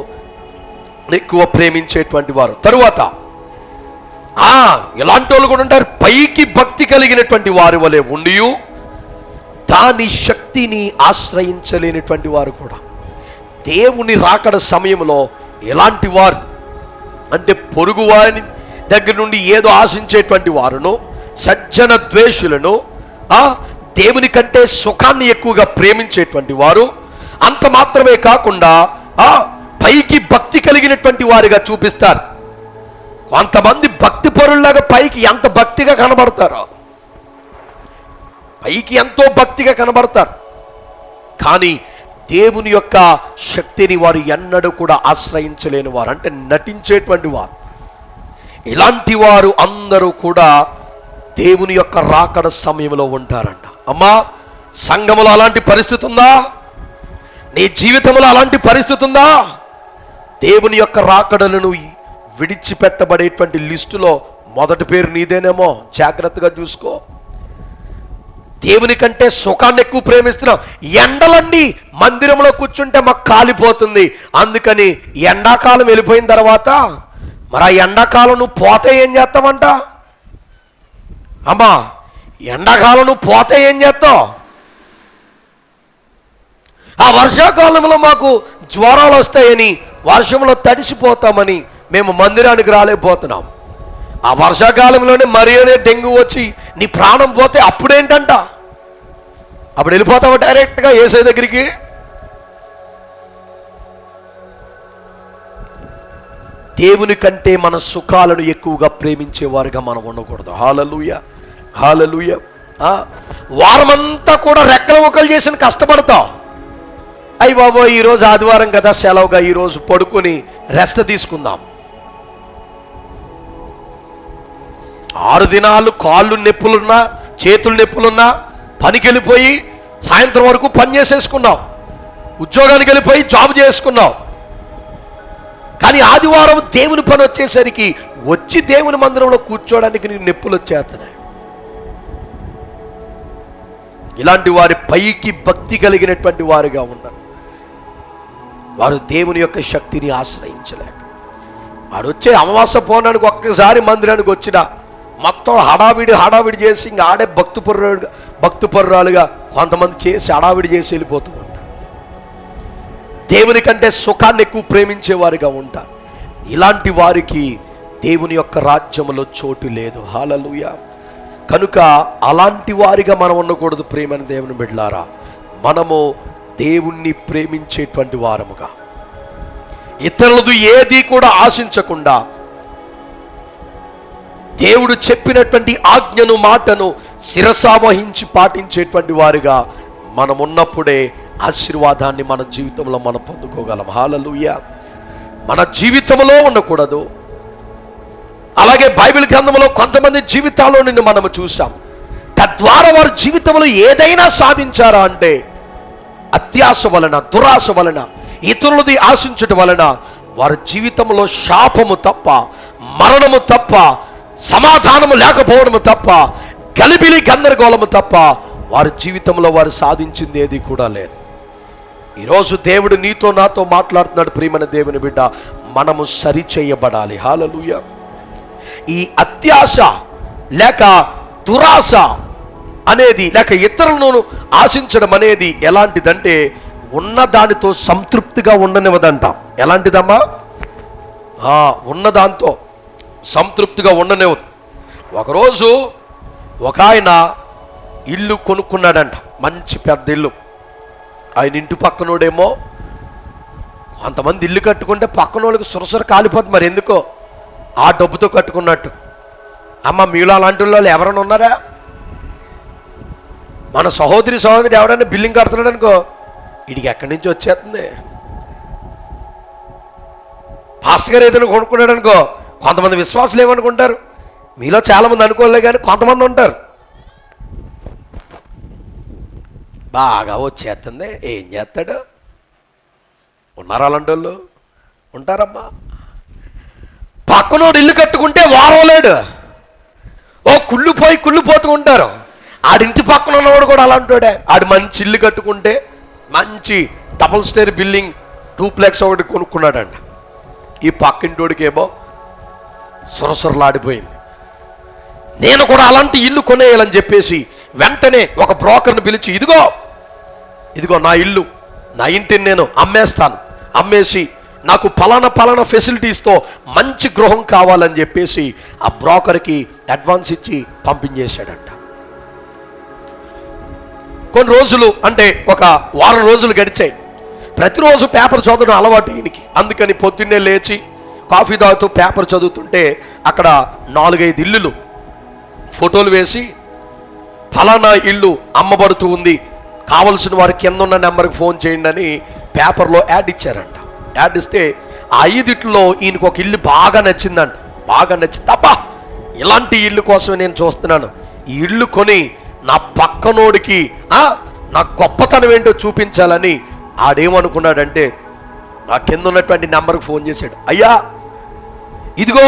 ఎక్కువ ప్రేమించేటువంటి వారు. తరువాత ఇలాంటి వాళ్ళు కూడా ఉంటారు, పైకి భక్తి కలిగినటువంటి వారి వలె ఉండి దాని శక్తిని ఆశ్రయించలేనటువంటి వారు కూడా. దేవుని రాకడ సమయంలో ఎలాంటి వారు అంటే పొరుగు వారిని దగ్గర నుండి ఏదో ఆశించేటువంటి వారును, సజ్జన ద్వేషులను, దేవుని కంటే సుఖాన్ని ఎక్కువగా ప్రేమించేటువంటి వారు, అంత మాత్రమే కాకుండా పైకి భక్తి కలిగినటువంటి వారిగా చూపిస్తారు. కొంతమంది భక్తి పరుల్లాగా పైకి ఎంత భక్తిగా కనబడతారో, పైకి ఎంతో భక్తిగా కనబడతారు, కానీ దేవుని యొక్క శక్తిని వారు ఎన్నడూ కూడా ఆశ్రయించలేని వారు, అంటే నటించేటువంటి వారు. ఇలాంటి వారు అందరూ కూడా దేవుని యొక్క రాకడ సమయంలో ఉంటారంట. అమ్మా, సంఘములో అలాంటి పరిస్థితి ఉందా? నీ జీవితంలో అలాంటి పరిస్థితి ఉందా? దేవుని యొక్క రాకడలను విడిచిపెట్టబడేటువంటి లిస్టులో మొదటి పేరు నీదేనేమో, జాగ్రత్తగా చూసుకో. దేవుని కంటే సుఖాన్ని ఎక్కువ ప్రేమిస్తున్నాం. ఎండలన్నీ మందిరంలో కూర్చుంటే మాకు కాలిపోతుంది, అందుకని ఎండాకాలం వెళ్ళిపోయిన తర్వాత మరి ఆ ఎండాకాలం నువ్వు పోతే ఏం చేస్తావంట? అమ్మా, ఎండాకాలం నువ్వు పోతే ఏం చేస్తావు? ఆ వర్షాకాలంలో మాకు జ్వరాలు వస్తాయని, వర్షంలో తడిసిపోతామని మేము మందిరానికి రాలేకపోతున్నాం. ఆ వర్షాకాలంలోనే మరియనే డెంగ్యూ వచ్చి నీ ప్రాణం పోతే అప్పుడేంటంట? అప్పుడు వెళ్ళిపోతావు డైరెక్ట్గా యేసయ్య దగ్గరికి. దేవుని కంటే మన సుఖాలను ఎక్కువగా ప్రేమించేవారుగా మనం ఉండకూడదు. హల్లెలూయా, హల్లెలూయా. వారమంతా కూడా రెక్కల ముక్కలు చేసి కష్టపడతావు. అయ్యి బాబోయ్, ఈరోజు ఆదివారం కదా, సెలవుగా ఈరోజు పడుకొని రెస్ట్ తీసుకుందాం. 6 దినాలు కాళ్ళు నొప్పులున్నా, చేతులు నొప్పులున్నా పనికి వెళ్ళిపోయి సాయంత్రం వరకు పని చేసేసుకున్నావు, ఉద్యోగానికి వెళ్ళిపోయి జాబ్ చేసుకున్నావు. కానీ ఆదివారం దేవుని పని వచ్చేసరికి వచ్చి దేవుని మందిరంలో కూర్చోడానికి నీకు నొప్పులు వచ్చేస్తున్నాయి. ఇలాంటి వారి పైకి భక్తి కలిగినటువంటి వారుగా ఉన్నారు. వారు దేవుని యొక్క శక్తిని ఆశ్రయించలేక, వాడు వచ్చే అమావాస్య పౌర్ణానికి ఒక్కసారి మందిరానికి వచ్చినా మొత్తం హడావిడి చేసి ఇంకా ఆడే భక్తిపరురాలుగా కొంతమంది చేసి హడావిడి చేసి వెళ్ళిపోతూ ఉంటారు. దేవుని కంటే సుఖాన్ని ఎక్కువ ప్రేమించేవారుగా ఉంటారు. ఇలాంటి వారికి దేవుని యొక్క రాజ్యములో చోటు లేదు. హల్లెలూయా. కనుక అలాంటి వారిగా మనం ఉండకూడదు. ప్రేమైన దేవుని బిడ్డలారా, మనము దేవుణ్ణి ప్రేమించేటువంటి వారముగా, ఇతరులది ఏది కూడా ఆశించకుండా దేవుడు చెప్పినటువంటి ఆజ్ఞను, మాటను శిరసావహించి పాటించేటువంటి వారుగా మనం ఉన్నప్పుడే ఆశీర్వాదాన్ని మన జీవితంలో మనం పొందుకోగలం. హల్లెలూయా. మన జీవితంలో ఉండకూడదు. అలాగే బైబిల్ గ్రంథంలో కొంతమంది జీవితాల్లో నిన్ను మనము చూసాం. తద్వారా వారి జీవితంలో ఏదైనా సాధించారా అంటే అత్యాశ వలన, దురాశ వలన, ఇతరులది ఆశించడం వలన వారి జీవితంలో శాపము తప్ప, మరణము తప్ప, సమాధానము లేకపోవడము తప్ప, గలిబిలి గందరగోళము తప్ప వారి జీవితంలో వారు సాధించింది ఏది కూడా లేదు. ఈరోజు దేవుడు నీతో నాతో మాట్లాడుతున్నాడు. ప్రియమైన దేవుని బిడ్డ, మనము సరిచేయబడాలి. హల్లెలూయా. ఈ అత్యాశ లేక దురాశ అనేది, లేక ఇతరులను ఆశించడం అనేది ఎలాంటిదంటే ఉన్నదానితో సంతృప్తిగా ఉండనివ్వదంట. ఎలాంటిదమ్మా? ఉన్నదాంతో సంతృప్తిగా ఉండనివ్వదు. ఒకరోజు ఒక ఆయన ఇల్లు కొనుక్కున్నాడంట, మంచి పెద్ద ఇల్లు. ఆయన ఇంటి పక్కనోడేమో, కొంతమంది ఇల్లు కట్టుకుంటే పక్కనోళ్ళకి సురసుర కాలిపోతుంది. మరి ఎందుకో ఆ డబ్బుతో కట్టుకున్నట్టు. అమ్మ, మీలో అలాంటి వాళ్ళు ఎవరైనా ఉన్నారా? మన సహోదరి ఎవరైనా బిల్డింగ్ కడుతున్నాడు అనుకో, వీడికి ఎక్కడి నుంచి వచ్చేస్తుంది. పాస్టర్ గారు ఏదైనా కొనుక్కున్నాడు అనుకో, కొంతమంది విశ్వాసులు ఏమనుకుంటారు, మీలో చాలామంది అనుకోలే కానీ కొంతమంది ఉంటారు, బాగా వచ్చేస్తుంది, ఏం చేస్తాడు. ఉన్నారు అలాంటి వాళ్ళు, ఉంటారమ్మా. పక్కనోడు ఇల్లు కట్టుకుంటే వారం లేడు, కుళ్ళిపోతూ ఉంటారు. ఆడింటి పక్కన ఉన్నవాడు కూడా అలాంటోడే. ఆడు మంచి ఇల్లు కట్టుకుంటే, మంచి డబుల్ స్టేర్ బిల్డింగ్ డూప్లెక్స్ ఒకటి కొనుక్కున్నాడంట. ఈ పక్కింటోడికేమో సురసురలాడిపోయింది. నేను కూడా అలాంటి ఇల్లు కొనేయాలని చెప్పేసి వెంటనే ఒక బ్రోకర్ని పిలిచి, ఇదిగో నా ఇల్లు, నా ఇంటిని నేను అమ్మేస్తాను, అమ్మేసి నాకు పలానా ఫెసిలిటీస్తో మంచి గృహం కావాలని చెప్పేసి ఆ బ్రోకర్కి అడ్వాన్స్ ఇచ్చి పంపించేశాడంట. కొన్ని రోజులు, అంటే ఒక వారం రోజులు గడిచాయి. ప్రతిరోజు పేపర్ చదవడం అలవాటు ఈయనకి. అందుకని పొద్దున్నే లేచి కాఫీ తాగుతూ పేపర్ చదువుతుంటే అక్కడ 4-5 ఇల్లులు ఫోటోలు వేసి ఫలానా ఇల్లు అమ్మబడుతూ ఉంది, కావలసిన వారి కింద ఉన్న నెంబర్కి ఫోన్ చేయండి అని పేపర్లో యాడ్ ఇచ్చారంట. యాడ్ ఇస్తే ఆ 5 ఈయనకు ఒక ఇల్లు బాగా నచ్చిందంట. బాగా నచ్చింది, తప్ప ఇలాంటి ఇల్లు కోసమే నేను చూస్తున్నాను, ఈ ఇల్లు కొని నా పక్కనోడికి నా గొప్పతనం ఏంటో చూపించాలని ఆడేమనుకున్నాడంటే ఆ కింద ఉన్నటువంటి నెంబర్కి ఫోన్ చేశాడు. అయ్యా, ఇదిగో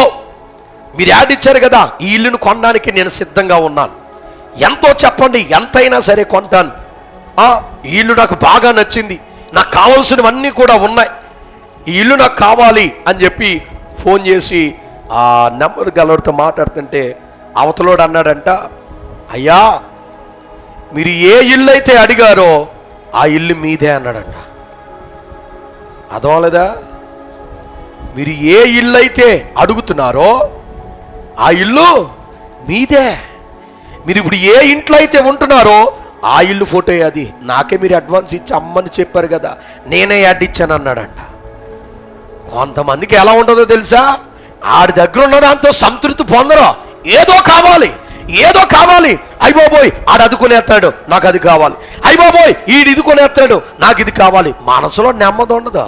మీరు యాడ్ ఇచ్చారు కదా, ఈ ఇల్లును కొనడానికి నేను సిద్ధంగా ఉన్నాను, ఎంతో చెప్పండి, ఎంతైనా సరే కొంటాను. ఈ ఇల్లు నాకు బాగా నచ్చింది, నాకు కావాల్సినవన్నీ కూడా ఉన్నాయి, ఈ ఇల్లు నాకు కావాలి అని చెప్పి ఫోన్ చేసి ఆ నెంబర్ గలవాడితో మాట్లాడుతుంటే అవతలోడు అన్నాడంట, అయ్యా మీరు ఏ ఇల్లు అయితే అడిగారో ఆ ఇల్లు మీదే అన్నాడంట. అదోలేదా? మీరు ఏ ఇల్లు అయితే అడుగుతున్నారో ఆ ఇల్లు మీదే. మీరు ఇప్పుడు ఏ ఇంట్లో అయితే ఉంటున్నారో ఆ ఇల్లు ఫోటో అది, నాకే మీరు అడ్వాన్స్ ఇచ్చి అమ్మని చెప్పారు కదా, నేనే యాడ్ ఇచ్చాను అన్నాడంట. కొంతమందికి ఎలా ఉంటుందో తెలుసా, ఆడి దగ్గర ఉన్న దాంతో సంతృప్తి పొందరు, ఏదో కావాలి, ఏదో కావాలి. అయిపోబోయ్ ఆడు అది కొనేస్తాడు, నాకు అది కావాలి, అయిపోబోయ్ ఈడు ఇది కొనేస్తాడు, నాకు ఇది కావాలి. మనసులో నెమ్మది ఉండదు,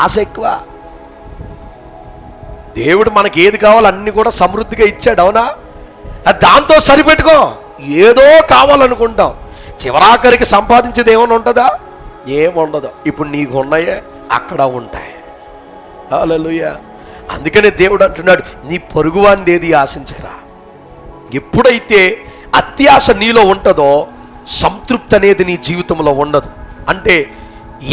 ఆశ ఎక్కువ. దేవుడు మనకి ఏది కావాలో అన్ని కూడా సమృద్ధిగా ఇచ్చాడు, అవునా? దాంతో సరిపెట్టుకో, ఏదో కావాలనుకుంటాం, చివరాఖరికి సంపాదించేది ఏమైనా ఉంటుందా? ఏముండదు. ఇప్పుడు నీకు ఉన్నాయే అక్కడ ఉంటాయి. హల్లెలూయా. అందుకనే దేవుడు అంటున్నాడు, నీ పొరుగువానిది ఏది ఆశించరా. ఎప్పుడైతే అత్యాశ నీలో ఉంటుందో సంతృప్తి అనేది నీ జీవితంలో ఉండదు. అంటే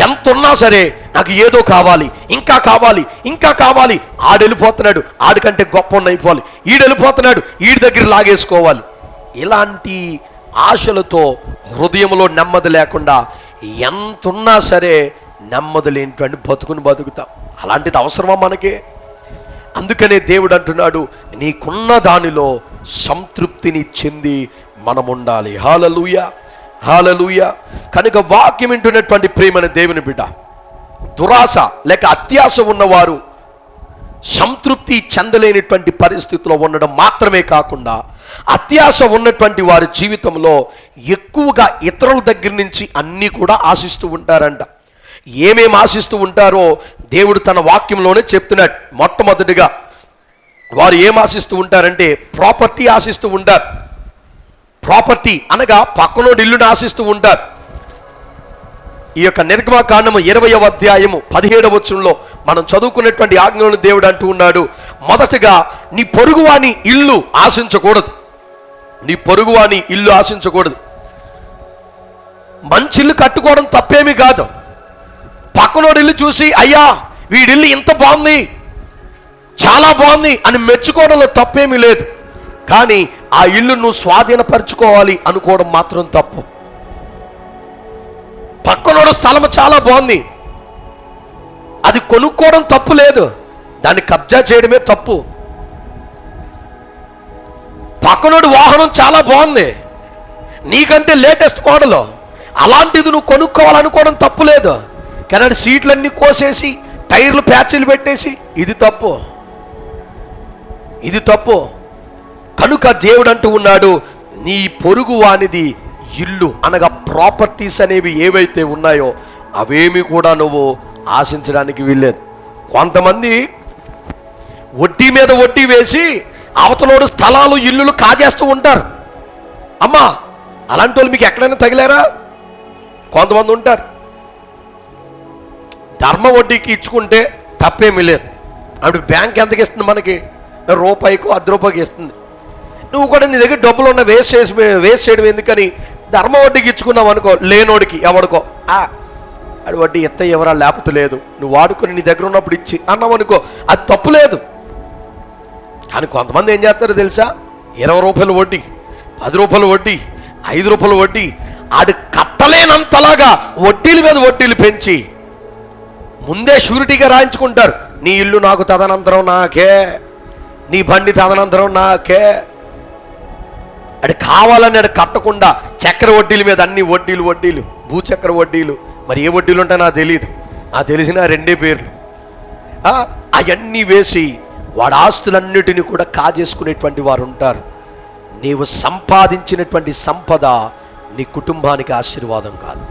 ఎంత ఉన్నా సరే నాకు ఏదో కావాలి, ఇంకా కావాలి, ఇంకా కావాలి. ఆడెళ్ళిపోతున్నాడు, ఆడికంటే గొప్ప అయిపోవాలి, ఈడెళ్ళిపోతున్నాడు, ఈడి దగ్గర లాగేసుకోవాలి. ఇలాంటి ఆశలతో హృదయంలో నెమ్మది లేకుండా ఎంతున్నా సరే నెమ్మది లేనిటువంటి బతుకుతాం. అలాంటిది అవసరమా మనకి? అందుకనే దేవుడు అంటున్నాడు, నీకున్న దానిలో సంతృప్తిని చెంది మనం ఉండాలి. హల్లెలూయా, హల్లెలూయా. కనుక వాక్యం వింటున్నటువంటి ప్రియమైన దేవుని బిడ్డ, దురాశ లేక అత్యాశ ఉన్నవారు సంతృప్తి చెందలేనిటువంటి పరిస్థితిలో ఉండడం మాత్రమే కాకుండా, అత్యాశ ఉన్నటువంటి వారి జీవితంలో ఎక్కువగా ఇతరుల దగ్గర నుంచి అన్నీ కూడా ఆశిస్తూ ఉంటారంట. ఏమేమి ఆశిస్తూ ఉంటారో దేవుడు తన వాక్యంలోనే చెప్తున్నాడు. మొట్టమొదటిగా వారు ఏం ఆశిస్తూ ఉంటారంటే ప్రాపర్టీ ఆశిస్తూ ఉంటారు. ప్రాపర్టీ అనగా పక్కనోడి ఇల్లుని ఆశిస్తూ ఉంటారు. ఈ యొక్క నిర్గమకాండము 20వ అధ్యాయము 17వ వచనంలో మనం చదువుకున్నటువంటి ఆజ్ఞలను దేవుడు అంటూ ఉన్నాడు, మొదటగా నీ పొరుగువాని ఇల్లు ఆశించకూడదు. నీ పొరుగువాని ఇల్లు ఆశించకూడదు. మంచి ఇల్లు కట్టుకోవడం తప్పేమీ కాదు. పక్కనోడి ఇల్లు చూసి అయ్యా వీడిల్లు ఇంత బాగుంది, చాలా బాగుంది అని మెచ్చుకోవడంలో తప్పేమీ లేదు. కానీ ఆ ఇల్లు నువ్వు స్వాధీనపరచుకోవాలి అనుకోవడం మాత్రం తప్పు. పక్కనోడు స్థలం చాలా బాగుంది, అది కొనుక్కోవడం తప్పు లేదు, దాన్ని కబ్జా చేయడమే తప్పు. పక్కనోడు వాహనం చాలా బాగుంది, నీకంటే లేటెస్ట్ మోడల్, అలాంటిది నువ్వు కొనుక్కోవాలనుకోవడం తప్పు లేదు. కానీ అది సీట్లన్నీ కోసేసి టైర్లు ప్యాచ్లు పెట్టేసి ఇది తప్పు, ఇది తప్పు. కనుక దేవుడు అంటూ ఉన్నాడు, నీ పొరుగు వానిది ఇల్లు అనగా ప్రాపర్టీస్ అనేవి ఏవైతే ఉన్నాయో అవేమి కూడా నువ్వు ఆశించడానికి వీల్లేదు. కొంతమంది వడ్డీ మీద వడ్డీ వేసి అవతలోడు స్థలాలు ఇల్లులు కాజేస్తూ ఉంటారు. అమ్మా, అలాంటి వాళ్ళు మీకు ఎక్కడైనా తగిలారా? కొంతమంది ఉంటారు. ధర్మ వడ్డీకి ఇచ్చుకుంటే తప్పేమీ లేదు. అప్పుడు బ్యాంక్ ఎంతకి ఇస్తుంది? మనకి రూపాయికో 10 రూపాయకి ఇస్తుంది. నువ్వు కూడా నీ దగ్గర డబ్బులు ఉన్న వేస్ట్ చేయడం ఎందుకని ధర్మ వడ్డీకి ఇచ్చుకున్నావు అనుకో, లేనోడికి ఎవడికో అది వడ్డీ ఎత్త ఎవరా లేకపోతే లేదు, నువ్వు వాడుకొని నీ దగ్గర ఉన్నప్పుడు ఇచ్చి అన్నావు అనుకో, అది తప్పు లేదు. కానీ కొంతమంది ఏం చేస్తారో తెలుసా, 20 రూపాయలు వడ్డీ, 10 రూపాయలు వడ్డీ, 5 రూపాయలు వడ్డీ, ఆడు కట్టలేనంతలాగా వడ్డీల మీద వడ్డీలు పెంచి ముందే షూరిటీగా రాయించుకుంటారు. నీ ఇల్లు నాకు తదనంతరం నాకే, నీ బండి తదనంతరం నాకే. అది కావాలని అది కట్టకుండా చక్కెర వడ్డీల మీద అన్ని వడ్డీలు, భూచక్ర వడ్డీలు, మరి ఏ వడ్డీలు ఉంటాయో నాకు తెలియదు, నాకు తెలిసిన 2 పేర్లు. అవన్నీ వేసి వాడి ఆస్తులన్నిటిని కూడా కాజేసుకునేటువంటి వారు ఉంటారు. నీవు సంపాదించినటువంటి సంపద నీ కుటుంబానికి ఆశీర్వాదం కాదు.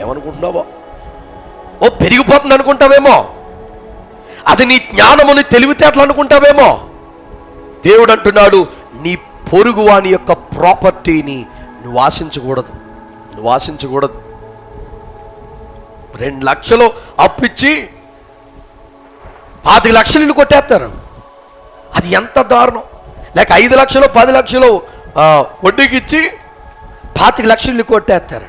ఏమనుకుంటున్నావో? ఓ పెరిగిపోతుంది అనుకుంటావేమో, అది నీ జ్ఞానముని తెలివితేటలు అనుకుంటావేమో. దేవుడు అంటున్నాడు, నీ పొరుగు వాని యొక్క ప్రాపర్టీని నువ్వు ఆశించకూడదు. 2 లక్షలు అప్పిచ్చి 5 లక్షలు ఇల్లు కొట్టేస్తారు. అది ఎంత దారుణం. లేక 5 లక్షలు 10 లక్షలు వడ్డీకి ఇచ్చి 25 లక్షలు ఇల్లు కొట్టేస్తారు.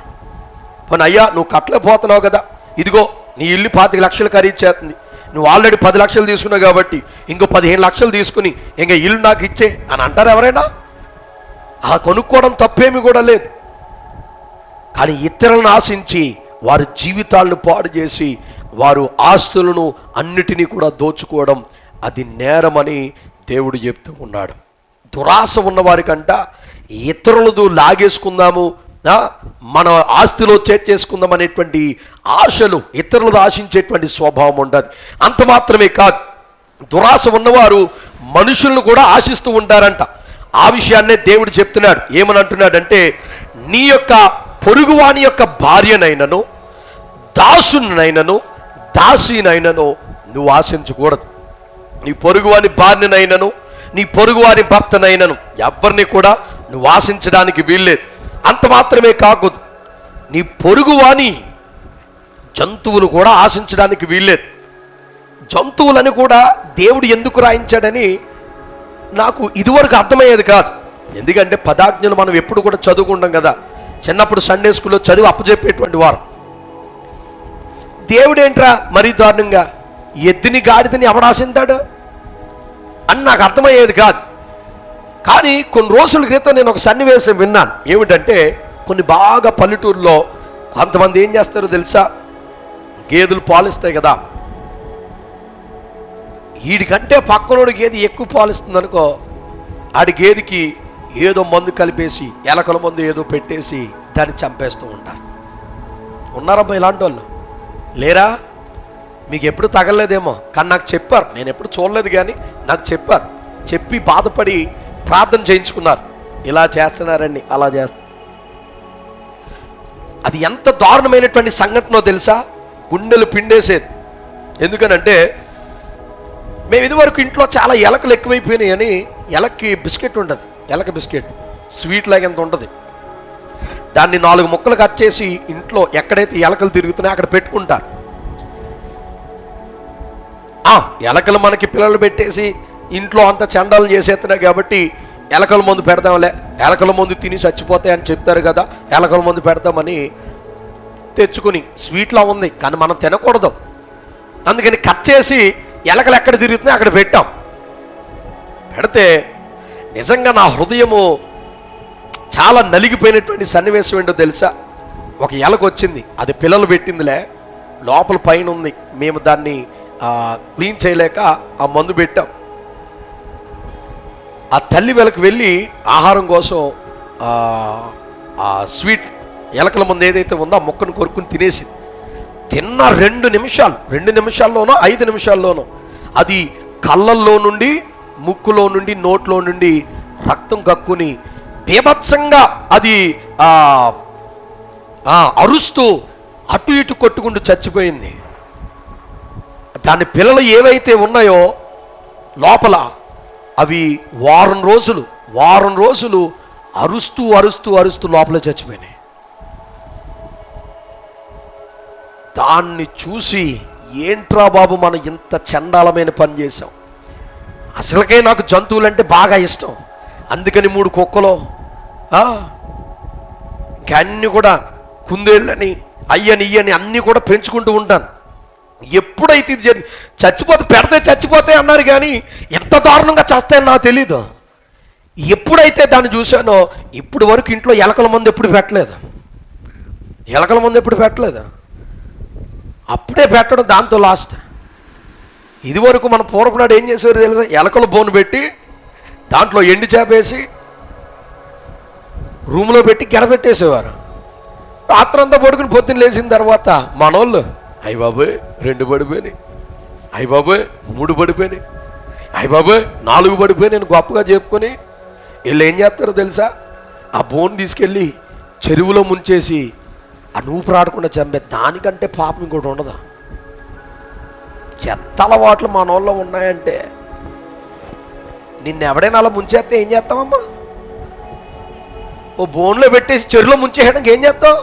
పోనీ అయ్యా, నువ్వు కట్టలేకపోతున్నావు కదా, ఇదిగో నీ ఇల్లు 25 లక్షలు ఖరీదు చేస్తుంది, నువ్వు ఆల్రెడీ 10 లక్షలు తీసుకున్నావు కాబట్టి ఇంకో 15 లక్షలు తీసుకుని ఇంకా ఇల్లు నాకు ఇచ్చే అని అంటారు ఎవరైనా? అలా కొనుక్కోవడం తప్పేమీ కూడా లేదు. కానీ ఇతరులను ఆశించి వారి జీవితాలను పాడు చేసి వారు ఆస్తులను అన్నిటినీ కూడా దోచుకోవడం అది నేరమని దేవుడు చెప్తూ ఉన్నాడు. దురాశ ఉన్నవారికంట ఇతరులదు లాగేసుకుందాము, మన ఆస్తిలో చేర్చేసుకుందాం అనేటువంటి ఆశలు, ఇతరులది ఆశించేటువంటి స్వభావం ఉండదు. అంత మాత్రమే కాదు, దురాశ ఉన్నవారు మనుషులను కూడా ఆశిస్తూ ఉంటారంట. ఆ విషయాన్నే దేవుడు చెప్తున్నాడు. ఏమని అంటున్నాడంటే, నీ యొక్క పొరుగువాని యొక్క భార్యనైనను దాసునైనను దాసీనైనను నువ్వు ఆశించకూడదు. నీ పొరుగువాని భార్యనైనను నీ పొరుగువాని భర్తనైనను ఎవరిని కూడా నువ్వు ఆశించడానికి వీల్లేదు. అంత మాత్రమే కాకూడదు, నీ పొరుగువాని జంతువులు కూడా ఆశించడానికి వీల్లేదు. జంతువులని కూడా దేవుడు ఎందుకు రాయించాడని నాకు ఇదివరకు అర్థమయ్యేది కాదు. ఎందుకంటే పదాజ్ఞలు మనం ఎప్పుడు కూడా చదువుకుంటాం కదా, చిన్నప్పుడు సండే స్కూల్లో చదివి అప్పచెప్పేటువంటి వారు. దేవుడేంట్రా మరీ దారుణంగా ఎద్దుని గాడిదని ఎవడాసింతాడు అని నాకు అర్థమయ్యేది కాదు. కానీ కొన్ని రోజుల క్రితం నేను ఒక సన్నివేశం విన్నాను. ఏమిటంటే, కొన్ని బాగా పల్లెటూరులో కొంతమంది ఏం చేస్తారో తెలుసా, గేదెలు పాలిస్తాయి కదా, వీడికంటే పక్కనోడి గేదె ఎక్కువ పాలిస్తుంది అనుకో, ఆడి గేదెకి ఏదో మందు కలిపేసి ఎలకల మందు ఏదో పెట్టేసి దాన్ని చంపేస్తూ ఉంటారు. ఉన్నారమ్మా ఇలాంటి వాళ్ళు? లేరా? మీకు ఎప్పుడు తగలలేదేమో, కానీ నాకు చెప్పారు. నేను ఎప్పుడు చూడలేదు కానీ నాకు చెప్పారు. చెప్పి బాధపడి ప్రార్థన చేయించుకున్నారు. ఇలా చేస్తున్నారండి, అలా చేస్తున్నారు. అది ఎంత దారుణమైనటువంటి సంఘటనో తెలుసా? గుండెలు పిండేసేది. ఎందుకనంటే, మేము ఇదివరకు ఇంట్లో చాలా ఎలకలు ఎక్కువైపోయినాయి అని, ఎలక్కి బిస్కెట్ ఉంటుంది, ఎలక బిస్కెట్ స్వీట్ లాగా ఎంత ఉంటుంది, దాన్ని 4 ముక్కలు కట్ చేసి ఇంట్లో ఎక్కడైతే ఎలకలు తిరుగుతున్నాయో అక్కడ పెట్టుకుంటారు. ఎలకలు మనకి పిల్లలు పెట్టేసి ఇంట్లో అంత చండాలు చేసేస్తున్నాయి కాబట్టి ఎలకల మందు పెడదాంలే, ఎలకల మందు తిని చచ్చిపోతాయని చెప్తారు కదా, ఎలకల మందు పెడదామని తెచ్చుకుని స్వీట్లా ఉంది కానీ మనం తినకూడదు, అందుకని కట్ చేసి ఎలకలు ఎక్కడ తిరుగుతున్నాయో అక్కడ పెట్టాం. పెడితే నిజంగా నా హృదయము చాలా నలిగిపోయినటువంటి సన్నివేశం ఏంటో తెలుసా? ఒక ఎలక వచ్చింది, అది పిల్లలు పెట్టిందిలే, లోపల పైన ఉంది, మేము దాన్ని క్లీన్ చేయలేక ఆ మందు పెట్టాం. ఆ తల్లి వెలకు వెళ్ళి ఆహారం కోసం ఆ స్వీట్ ఎలకల మందు ఏదైతే ఉందో ఆ ముక్కను కొరుక్కుని తినేసింది. తిన్న 2 నిమిషాల్లోనో 5 నిమిషాల్లోనో అది కళ్ళల్లో నుండి, ముక్కులో నుండి, నోట్లో నుండి రక్తం కక్కుని బీభత్సంగా అది అరుస్తూ అటు ఇటు కొట్టుకుంటూ చచ్చిపోయింది. దాని పిల్లలు ఏవైతే ఉన్నాయో లోపల అవి వారం రోజులు అరుస్తూ అరుస్తూ అరుస్తూ లోపలే చచ్చిపోయినాయి. దాన్ని చూసి ఏంట్రా బాబు మనం ఇంత చండాలమైన పని చేసాం, అసలుకే నాకు జంతువులంటే బాగా ఇష్టం, అందుకని 3 కుక్కలు ఇంకా అన్నీ కూడా కుందేళ్ళని ఇయ్యని అన్నీ కూడా పెంచుకుంటూ ఉంటాను. ఎప్పుడైతే ఇది చచ్చిపోతే అన్నారు కానీ ఎంత దారుణంగా చేస్తాయని నాకు తెలీదు. ఎప్పుడైతే దాన్ని చూశానో ఇప్పుడు వరకు ఇంట్లో ఎలకల మందు ఎప్పుడు పెట్టలేదు, అప్పుడే పెట్టడం దాంతో లాస్ట్. ఇది వరకు మన పూర్వనాడు ఏం చేసేవారు తెలుసా? ఎలకల బోను పెట్టి దాంట్లో ఎండి చేపేసి రూమ్లో పెట్టి గెడబెట్టేసేవారు. రాత్రంతా పడుకుని పొద్దున్న లేచిన తర్వాత మనోళ్ళు అయ్య బాబోయ్ 2 పడిపోయినాయి, అయ్య బాబోయ్ 3 పడిపోయినాయి, అయ్య బాబోయ్ 4 పడిపోయి నేను గొప్పగా చెప్పుకొని వీళ్ళు ఏం చేస్తారో తెలుసా? ఆ బోన్ తీసుకెళ్ళి చెరువులో ముంచేసి ఆ నూపురాడకుండా చంపే. దానికంటే పాపం ఇంకోటి ఉండదా? చెత్త అలవాట్లు మన వాళ్ళలో ఉన్నాయంటే నిన్ను ఎవడైనా అలా ముంచేస్తే ఏం చేస్తామమ్మా? ఓ బోన్లో పెట్టేసి చెరువులో ముంచేయడానికి ఏం చేస్తావు?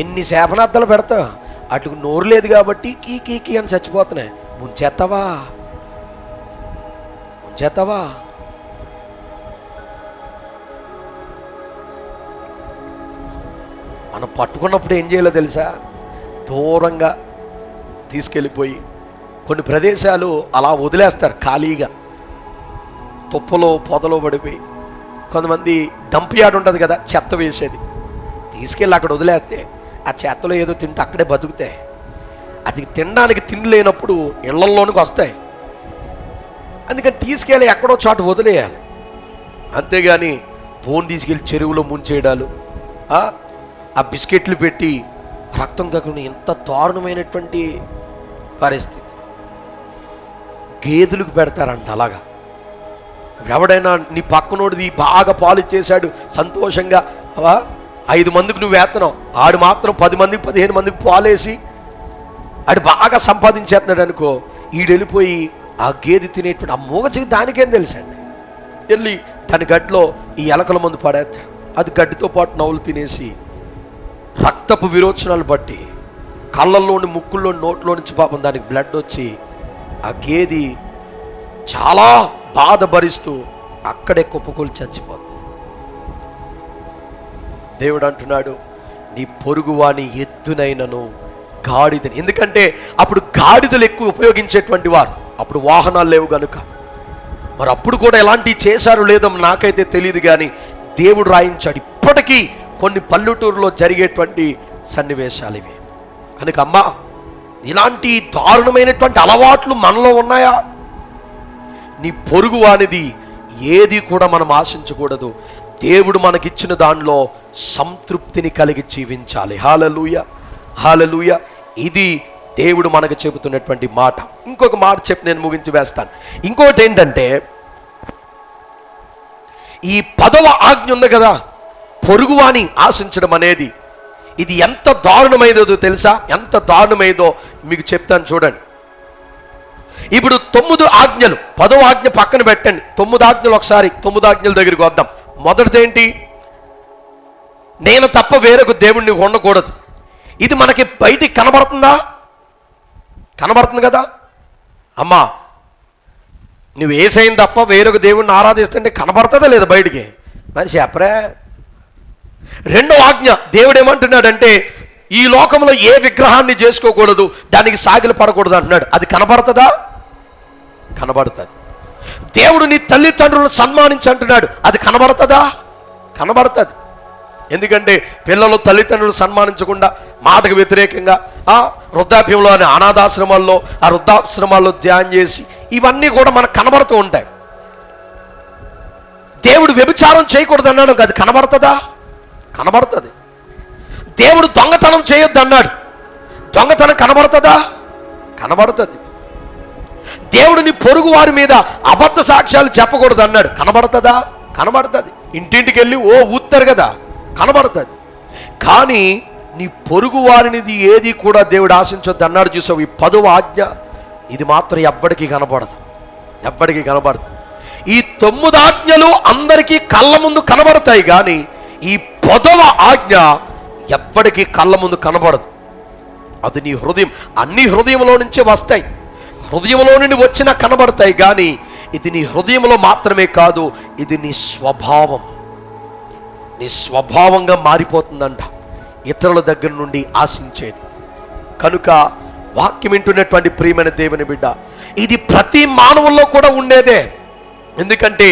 ఎన్ని శాపనార్థాలు పెడతావు? అటుకు నోరు లేదు కాబట్టి కీ కీ కీ అని చచ్చిపోతున్నాయి. ముంచేస్తావా? మనం పట్టుకున్నప్పుడు ఏం చేయాలో తెలుసా? దూరంగా తీసుకెళ్ళిపోయి కొన్ని ప్రదేశాలు అలా వదిలేస్తారు ఖాళీగా, తుప్పలో పొదలో పడిపోయి. కొంతమంది డంప్ యార్డ్ ఉంటుంది కదా, చెత్త వేసేది, తీసుకెళ్ళి అక్కడ వదిలేస్తే ఆ చెత్తలో ఏదో తింటే అక్కడే బతుకుతాయి. అది తినడానికి తిండి లేనప్పుడు ఇళ్లలోనికి వస్తాయి. అందుకని తీసుకెళ్ళి ఎక్కడో చోట వదిలేయాలి. అంతేగాని బోన్ తీసుకెళ్ళి చెరువులో ముంచేయడాలు, ఆ బిస్కెట్లు పెట్టి రక్తం కాకుండా ఎంత దారుణమైనటువంటి పరిస్థితి. గేదెలకు పెడతారంట అలాగా. ఎవడైనా నీ పక్కనోడిది బాగా పాలు ఇచ్చేశాడు, సంతోషంగా 5 మందికి నువ్వు వేస్తున్నావు, ఆడు మాత్రం 10 మందికి 15 మందికి పాలేసి ఆడు బాగా సంపాదించేస్తున్నాడు అనుకో, ఈడు వెళ్ళిపోయి ఆ గేదె తినేటువంటి ఆ మూగచికి దానికేం తెలుసండి, వెళ్ళి దాని గడ్డిలో ఈ ఎలకల మందు పడేస్తాడు. అది గడ్డితో పాటు నవ్వులు తినేసి రక్తపు విరోచనాలు బట్టి కళ్ళల్లోని ముక్కుల్లో నోట్లో నుంచి పాపం దానికి బ్లడ్ వచ్చి ఆ గేది చాలా బాధ భరిస్తూ అక్కడే కుప్పకూలి చచ్చిపోతుంది. దేవుడు అంటున్నాడు, నీ పొరుగువాని ఎద్దునైనను గాడిదని. ఎందుకంటే అప్పుడు గాడిదలు ఎక్కువ ఉపయోగించేటువంటి వారు, అప్పుడు వాహనాలు లేవు కనుక. మరి అప్పుడు కూడా ఎలాంటివి చేశారు లేదో నాకైతే తెలియదు, కానీ దేవుడు రాయించాడు. ఇప్పటికీ కొన్ని పల్లెటూరులో జరిగేటువంటి సన్నివేశాలు ఇవి. కనుక అమ్మా, ఇలాంటి దారుణమైనటువంటి అలవాట్లు మనలో ఉన్నాయా? నీ పొరుగు అనేది ఏది కూడా మనం ఆశించకూడదు. దేవుడు మనకిచ్చిన దానిలో సంతృప్తిని కలిగి జీవించాలి. హల్లెలూయా, హల్లెలూయా. ఇది దేవుడు మనకు చెబుతున్నటువంటి మాట. ఇంకొక మాట చెప్పి నేను ముగించి వేస్తాను. ఇంకోటి ఏంటంటే, ఈ 10వ ఆజ్ఞ ఉంది కదా, పొరుగువాని ఆశించడం అనేది, ఇది ఎంత దారుణమైనదో తెలుసా? ఎంత దారుణమైందో మీకు చెప్తాను చూడండి. ఇప్పుడు 9 ఆజ్ఞలు, 10వ ఆజ్ఞ పక్కన పెట్టండి, 9 ఆజ్ఞలు ఒకసారి 9 ఆజ్ఞల దగ్గరికి వద్దాం. మొదటిదేంటి? నేను తప్ప వేరొక దేవుణ్ణి ఉండకూడదు. ఇది మనకి బయటికి కనబడుతుందా? కనబడుతుంది కదా. అమ్మా, నువ్వు యేసయ్యని తప్ప వేరొక దేవుణ్ణి ఆరాధిస్తుంటే కనబడుతుందా లేదా బయటికి? మరి చెప్పరే. రెండో ఆజ్ఞ దేవుడు ఏమంటున్నాడంటే, ఈ లోకంలో ఏ విగ్రహాన్ని చేసుకోకూడదు, దానికి సాగిలు పడకూడదు అంటున్నాడు. అది కనబడుతుందా? కనబడుతుంది. దేవుడు నీ తల్లిదండ్రులను సన్మానించి అంటున్నాడు. అది కనబడుతుందా? కనబడుతుంది. ఎందుకంటే పిల్లలు తల్లిదండ్రులు సన్మానించకుండా మాటకు వ్యతిరేకంగా వృద్ధాప్యంలో అనే అనాథాశ్రమాల్లో, ఆ వృద్ధాశ్రమాల్లో ధ్యానం చేసి ఇవన్నీ కూడా మనకు కనబడుతూ ఉంటాయి. దేవుడు వ్యభిచారం చేయకూడదు అన్నాడు, అది కనబడుతుందా? కనబడుతుంది. దేవుడు దొంగతనం చేయొద్దు అన్నాడు, దొంగతనం కనబడుతుందా? కనబడుతుంది. దేవుడు నీ పొరుగు వారి మీద అబద్ధ సాక్ష్యాలు చెప్పకూడదు అన్నాడు, కనబడుతుందా? కనబడుతుంది. ఇంటింటికి వెళ్ళి ఊతారు కదా, కనబడుతుంది. కానీ నీ పొరుగు వారినిది ఏది కూడా దేవుడు ఆశించొద్దు అన్నాడు. చూసావు, ఈ 10వ ఆజ్ఞ ఇది మాత్రం ఎవ్వడికి కనబడదు, ఎవ్వడికి కనబడదు. ఈ 9 ఆజ్ఞలు అందరికీ కళ్ళ ముందు కనబడతాయి, కానీ ఈ 10వ ఆజ్ఞ ఎవ్వడికి కళ్ళ ముందు కనబడదు. అది నీ హృదయం, అన్ని హృదయంలో నుంచే వస్తాయి, హృదయంలో నుండి వచ్చినా కనబడతాయి. కానీ ఇది నీ హృదయంలో మాత్రమే కాదు, ఇది నీ స్వభావం, నీ స్వభావంగా మారిపోతుందంట ఇతరుల దగ్గర నుండి ఆశించేది. కనుక వాక్యం వింటున్నటువంటి ప్రియమైన దేవుని బిడ్డ, ఇది ప్రతి మానవుల్లో కూడా ఉండేదే. ఎందుకంటే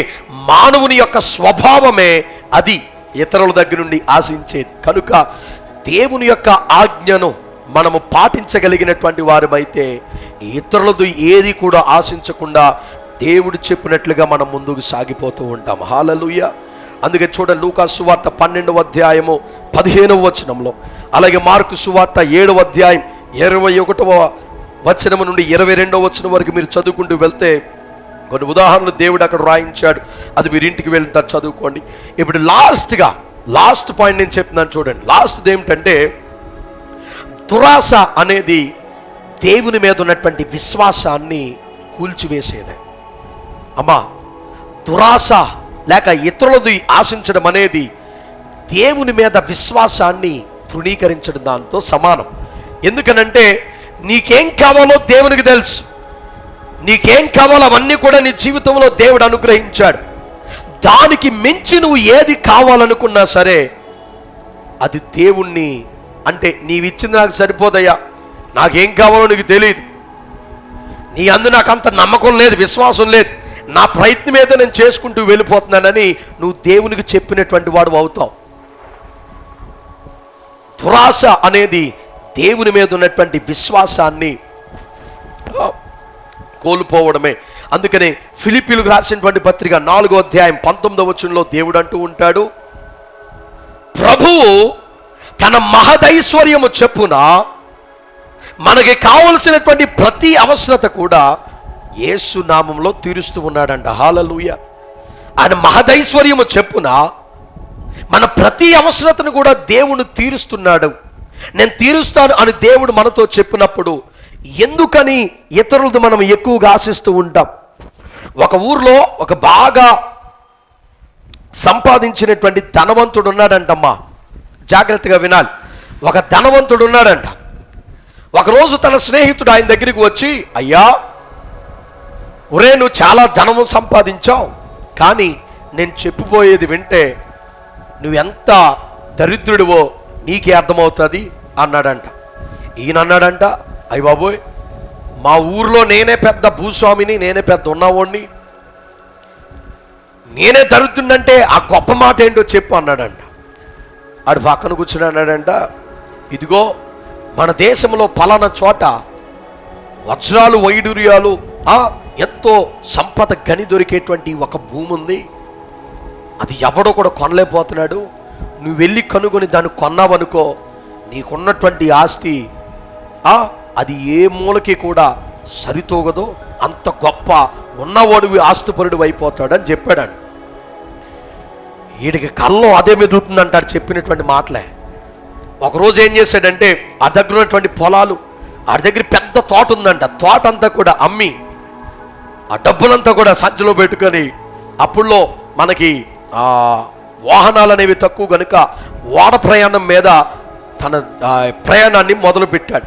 మానవుని యొక్క స్వభావమే అది, ఇతరుల దగ్గర నుండి ఆశించేది. కనుక దేవుని యొక్క ఆజ్ఞను మనము పాటించగలిగినటువంటి వారమైతే ఇతరులది ఏది కూడా ఆశించకుండా దేవుడు చెప్పినట్లుగా మనం ముందుకు సాగిపోతూ ఉంటాం. హల్లెలూయా. అందుకే చూడండి, లూకా సువార్త 12వ అధ్యాయము 15వ వచనంలో, అలాగే మార్కు సువార్త 7వ అధ్యాయం 21వ వచనం నుండి 22వ వచనం వరకు మీరు చదువుకుంటూ వెళ్తే కొన్ని ఉదాహరణలు దేవుడు అక్కడ రాయించాడు, అది మీరు ఇంటికి వెళ్ళిన చదువుకోండి. ఇప్పుడు లాస్ట్ పాయింట్ నేను చెప్తున్నాను చూడండి. లాస్ట్ ఏమిటంటే, దురాశ అనేది దేవుని మీద ఉన్నటువంటి విశ్వాసాన్ని కూల్చివేసేదే. అమ్మా, దురాశ లేక ఇతరులది ఆశించడం అనేది దేవుని మీద విశ్వాసాన్ని తృణీకరించడం దాంతో సమానం. ఎందుకనంటే నీకేం కావాలో దేవునికి తెలుసు. నీకేం కావాలో అవన్నీ కూడా నీ జీవితంలో దేవుడు అనుగ్రహించాడు. దానికి మించి నువ్వు ఏది కావాలనుకున్నా సరే అది దేవుణ్ణి, అంటే నీవిచ్చింది నాకు సరిపోదయ్యా, నాకేం కావాలో నీకు తెలియదు, నీ అందు నాకు అంత నమ్మకం లేదు, విశ్వాసం లేదు, నా ప్రయత్నం ఏదో నేను చేసుకుంటూ వెళ్ళిపోతున్నానని నువ్వు దేవునికి చెప్పినటువంటి వాడు అవుతావు. దురాశ అనేది దేవుని మీద ఉన్నటువంటి విశ్వాసాన్ని కోల్పోవడమే. అందుకనే ఫిలిప్పీలకు రాసినటువంటి పత్రిక 4వ అధ్యాయం 19వ వచనంలో దేవుడు అంటూ ఉంటాడు, ప్రభువు తన మహదైశ్వర్యము చెప్పున మనకి కావలసినటువంటి ప్రతి అవసరత కూడా యేసు నామంలో తీరుస్తూ ఉన్నాడంట. హల్లెలూయా. ఆయన మహదైశ్వర్యము చెప్పున మన ప్రతి అవసరతను కూడా దేవుడు తీరుస్తున్నాడు. నేను తీరుస్తాను అని దేవుడు మనతో చెప్పినప్పుడు ఎందుకని ఇతరులది మనం ఎక్కువగా ఆశిస్తూ ఉంటాం? ఒక ఊర్లో ఒక బాగా సంపాదించినటువంటి ధనవంతుడు ఉన్నాడంటమ్మా, జాగ్రత్తగా వినాలి. ఒక ధనవంతుడు ఉన్నాడంట. ఒకరోజు తన స్నేహితుడు ఆయన దగ్గరికి వచ్చి, అయ్యా ఒరే, నువ్వు చాలా ధనము సంపాదించావు, కానీ నేను చెప్పిపోయేది వింటే నువ్వెంత దరిద్రుడివో నీకే అర్థమవుతుంది అన్నాడంట. ఈయన అన్నాడంట, అయ్య బాబోయ్, మా ఊర్లో నేనే పెద్ద భూస్వామిని, నేనే పెద్ద ఉన్నవాడిని, నేనే దరిద్రుడంటే ఆ గొప్ప మాట ఏంటో చెప్పు అన్నాడంట. ఆడు పక్కన కూర్చుని అన్నాడంట, ఇదిగో మన దేశంలో పలానా చోట వజ్రాలు వైడూర్యాలు ఎంతో సంపద గని దొరికేటువంటి ఒక భూమి ఉంది, అది ఎవడో కూడా కొనలేకపోతున్నాడు, నువ్వు వెళ్ళి కనుగొని దాన్ని కొన్నావనుకో, నీకున్నటువంటి ఆస్తి అది ఏ మూలకి కూడా సరితూగదో, అంత గొప్ప ఉన్నవాడివి ఆస్తిపరుడు అయిపోతాడని చెప్పాడు. వీడికి కల్లో అదే మెదులుతుందంటాడు చెప్పినటువంటి మాటలే. ఒకరోజు ఏం చేశాడంటే, ఆ దగ్గర ఉన్నటువంటి పొలాలు, ఆ దగ్గర పెద్ద తోట ఉందంట, తోట అంతా కూడా అమ్మి ఆ డబ్బులంతా కూడా సంచిలో పెట్టుకొని, అప్పుడులో మనకి వాహనాలు అనేవి తక్కువ కనుక ఓడ ప్రయాణం మీద తన ప్రయాణాన్ని మొదలుపెట్టాడు.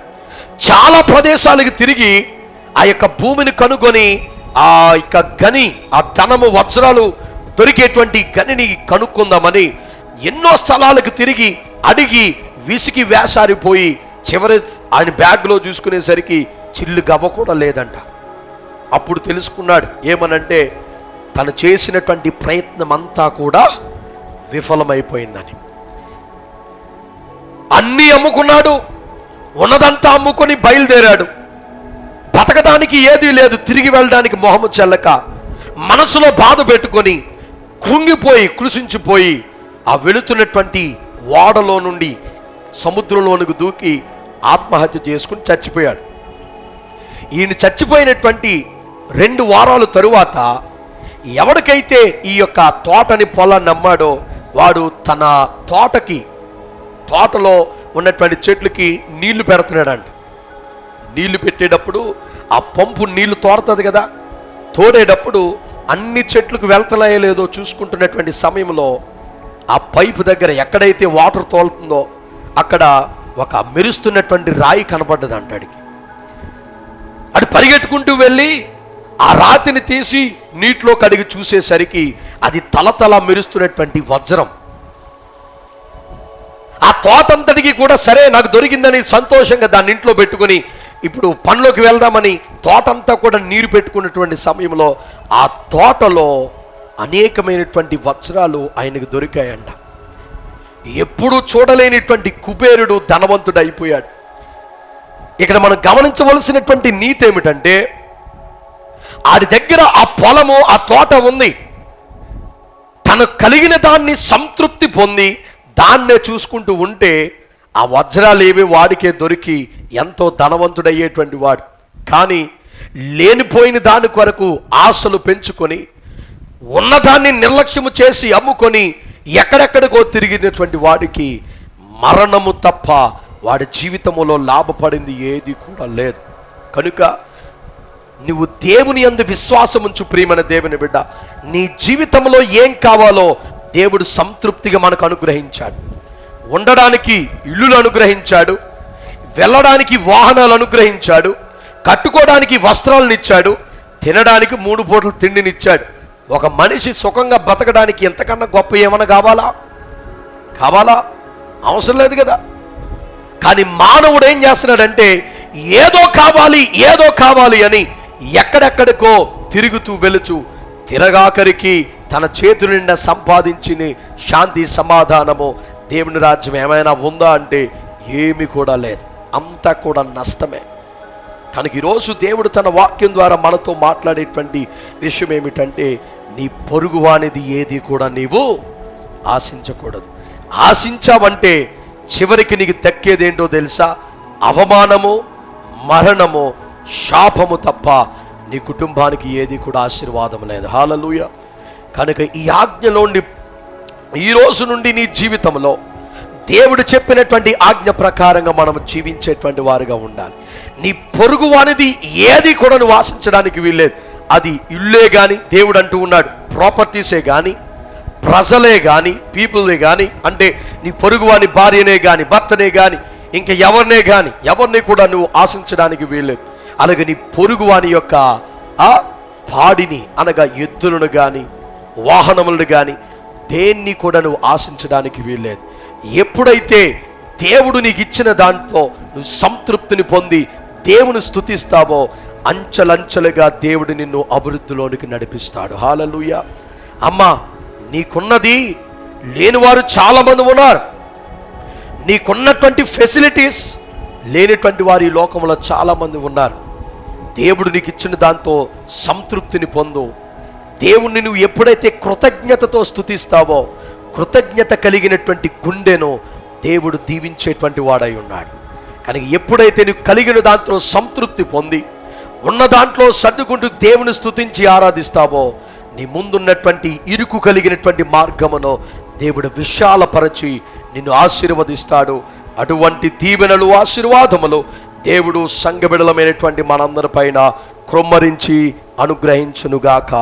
చాలా ప్రదేశాలకు తిరిగి ఆ యొక్క భూమిని కనుగొని ఆ యొక్క గని, ఆ ధనము వజ్రాలు దొరికేటువంటి గనిని కనుక్కుందామని ఎన్నో స్థలాలకు తిరిగి అడిగి విసిగి వేసారిపోయి చివరి ఆయన బ్యాగ్లో చూసుకునేసరికి చిల్లు గవ్వ కూడా లేదంట. అప్పుడు తెలుసుకున్నాడు ఏమనంటే, తను చేసినటువంటి ప్రయత్నం అంతా కూడా విఫలమైపోయిందని. అన్నీ అమ్ముకున్నాడు, ఉన్నదంతా అమ్ముకొని బయలుదేరాడు. బతకడానికి ఏదీ లేదు, తిరిగి వెళ్ళడానికి మొహము చెల్లక మనసులో బాధ పెట్టుకొని కృంగిపోయి కృషించిపోయి ఆ వెళుతున్నటువంటి ఓడలో నుండి సముద్రంలోనికి దూకి ఆత్మహత్య చేసుకుని చచ్చిపోయాడు. ఈయన చచ్చిపోయినటువంటి 2 వారాల తరువాత ఎవరికైతే ఈ యొక్క తోటని పొలాన్ని అమ్మాడో వాడు తన తోటలో ఉన్నటువంటి చెట్లకి నీళ్లు పెడుతున్నాడంట. నీళ్లు పెట్టేటప్పుడు ఆ పంపు నీళ్లు తోడుతుంది కదా, తోడేటప్పుడు అన్ని చెట్లకు వెళ్తలాయో లేదో చూసుకుంటున్నటువంటి సమయంలో ఆ పైపు దగ్గర ఎక్కడైతే వాటర్ తోలుతుందో అక్కడ ఒక మెరుస్తున్నటువంటి రాయి కనపడ్డది అంటాడికి. అటు పరిగెట్టుకుంటూ వెళ్ళి ఆ రాతిని తీసి నీటిలో కడిగి చూసేసరికి అది తలతల మెరుస్తున్నటువంటి వజ్రం. ఆ తోటంతటికి కూడా సరే నాకు దొరికిందని సంతోషంగా దాన్ని ఇంట్లో పెట్టుకుని ఇప్పుడు పనిలోకి వెళ్దామని తోటంతా కూడా నీరు పెట్టుకున్నటువంటి సమయంలో ఆ తోటలో అనేకమైనటువంటి వజ్రాలు ఆయనకు దొరికాయంట. ఎప్పుడు చూడలేనిటువంటి కుబేరుడు ధనవంతుడు అయిపోయాడు. ఇక్కడ మనం గమనించవలసినటువంటి నీతి ఏమిటంటే, ఆడి దగ్గర ఆ పొలము ఆ తోట ఉంది, తను కలిగిన దాన్ని సంతృప్తి పొంది దాన్నే చూసుకుంటూ ఉంటే ఆ వజ్రాలు ఏవి వాడికే దొరికి ఎంతో ధనవంతుడయ్యేటువంటి వాడు. కానీ లేనిపోయిన దాని కొరకు ఆశలు పెంచుకొని ఉన్నదాన్ని నిర్లక్ష్యము చేసి అమ్ముకొని ఎక్కడెక్కడికో తిరిగినటువంటి వాడికి మరణము తప్ప వాడి జీవితములో లాభపడింది ఏది కూడా లేదు. కనుక నువ్వు దేవుని యందు విశ్వాసం ఉంచు ప్రియమైన దేవుని బిడ్డ. నీ జీవితంలో ఏం కావాలో దేవుడు సంతృప్తిగా మనకు అనుగ్రహించాడు. ఉండడానికి ఇల్లులు అనుగ్రహించాడు, వెళ్ళడానికి వాహనాలు అనుగ్రహించాడు, కట్టుకోవడానికి వస్త్రాలను ఇచ్చాడు, తినడానికి 3 పూటల తిండినిచ్చాడు. ఒక మనిషి సుఖంగా బతకడానికి ఎంతకన్నా గొప్ప ఏమైనా కావాలా? అవసరం లేదు కదా. కానీ మానవుడు ఏం చేస్తున్నాడంటే ఏదో కావాలి అని ఎక్కడెక్కడికో తిరుగుతూ వెళుచు తిరగాకరికి తన చేతుల నిండా సంపాదించిన శాంతి సమాధానము దేవుని రాజ్యం ఏమైనా ఉందా అంటే ఏమీ కూడా లేదు. అంతా కూడా నష్టమే. కనుక ఈరోజు దేవుడు తన వాక్యం ద్వారా మనతో మాట్లాడేటువంటి విషయం ఏమిటంటే నీ పొరుగువానిది ఏది కూడా నీవు ఆశించకూడదు. ఆశించావంటే చివరికి నీకు దక్కేదేంటో తెలుసా? అవమానము, మరణము, శాపము తప్ప నీ కుటుంబానికి ఏది కూడా ఆశీర్వాదం లేదు. హల్లెలూయా. కనుక ఈ ఆజ్ఞలోని ఈ రోజు నుండి నీ జీవితంలో దేవుడు చెప్పినటువంటి ఆజ్ఞ ప్రకారంగా మనం జీవించేటువంటి వారుగా ఉండాలి. నీ పొరుగువానిది ఏది కూడా నువ్వు ఆశించడానికి వీల్లేదు. అది ఇల్లే కానీ, దేవుడు అంటూ ఉన్నాడు, ప్రాపర్టీసే కానీ, ప్రజలే కానీ, పీపుల్నే కానీ, అంటే నీ పొరుగువాని భార్యనే కానీ, భర్తనే కానీ, ఇంకా ఎవరిని కూడా నువ్వు ఆశించడానికి వీల్లేదు. అలాగే నీ పొరుగువాని యొక్క పాడిని అనగా ఎద్దులను కానీ, వాహనములను కానీ దేన్ని కూడా నువ్వు ఆశించడానికి వీల్లేదు. ఎప్పుడైతే దేవుడు నీకు ఇచ్చిన దాంట్లో నువ్వు సంతృప్తిని పొంది దేవుని స్తుతిస్తావో అంచెలంచెలుగా దేవుడు నిన్ను అభివృద్ధిలోనికి నడిపిస్తాడు. హల్లెలూయా. అమ్మా, నీకున్నది లేనివారు చాలామంది ఉన్నారు. నీకున్నటువంటి ఫెసిలిటీస్ లేనిటువంటి వారు ఈ లోకంలో చాలామంది ఉన్నారు. దేవుడు నీకు ఇచ్చిన దాంతో సంతృప్తిని పొందు. దేవుణ్ణి నువ్వు ఎప్పుడైతే కృతజ్ఞతతో స్తుతిస్తావో కృతజ్ఞత కలిగినటువంటి గుండెను దేవుడు దీవించేటువంటి వాడై ఉన్నాడు. కానీ ఎప్పుడైతే నువ్వు కలిగిన దాంట్లో సంతృప్తి పొంది ఉన్న దాంట్లో సర్దుకుంటూ దేవుని స్తుతించి ఆరాధిస్తావో నీ ముందున్నటువంటి ఇరుకు కలిగినటువంటి మార్గమును దేవుడు విశాలపరచి నిన్ను ఆశీర్వదిస్తాడు. అటువంటి దీవెనలు, ఆశీర్వాదములు దేవుడు సంఘ బిడ్డలమైనటువంటి మనందరి పైన క్రొమ్మరించి అనుగ్రహించునుగాక.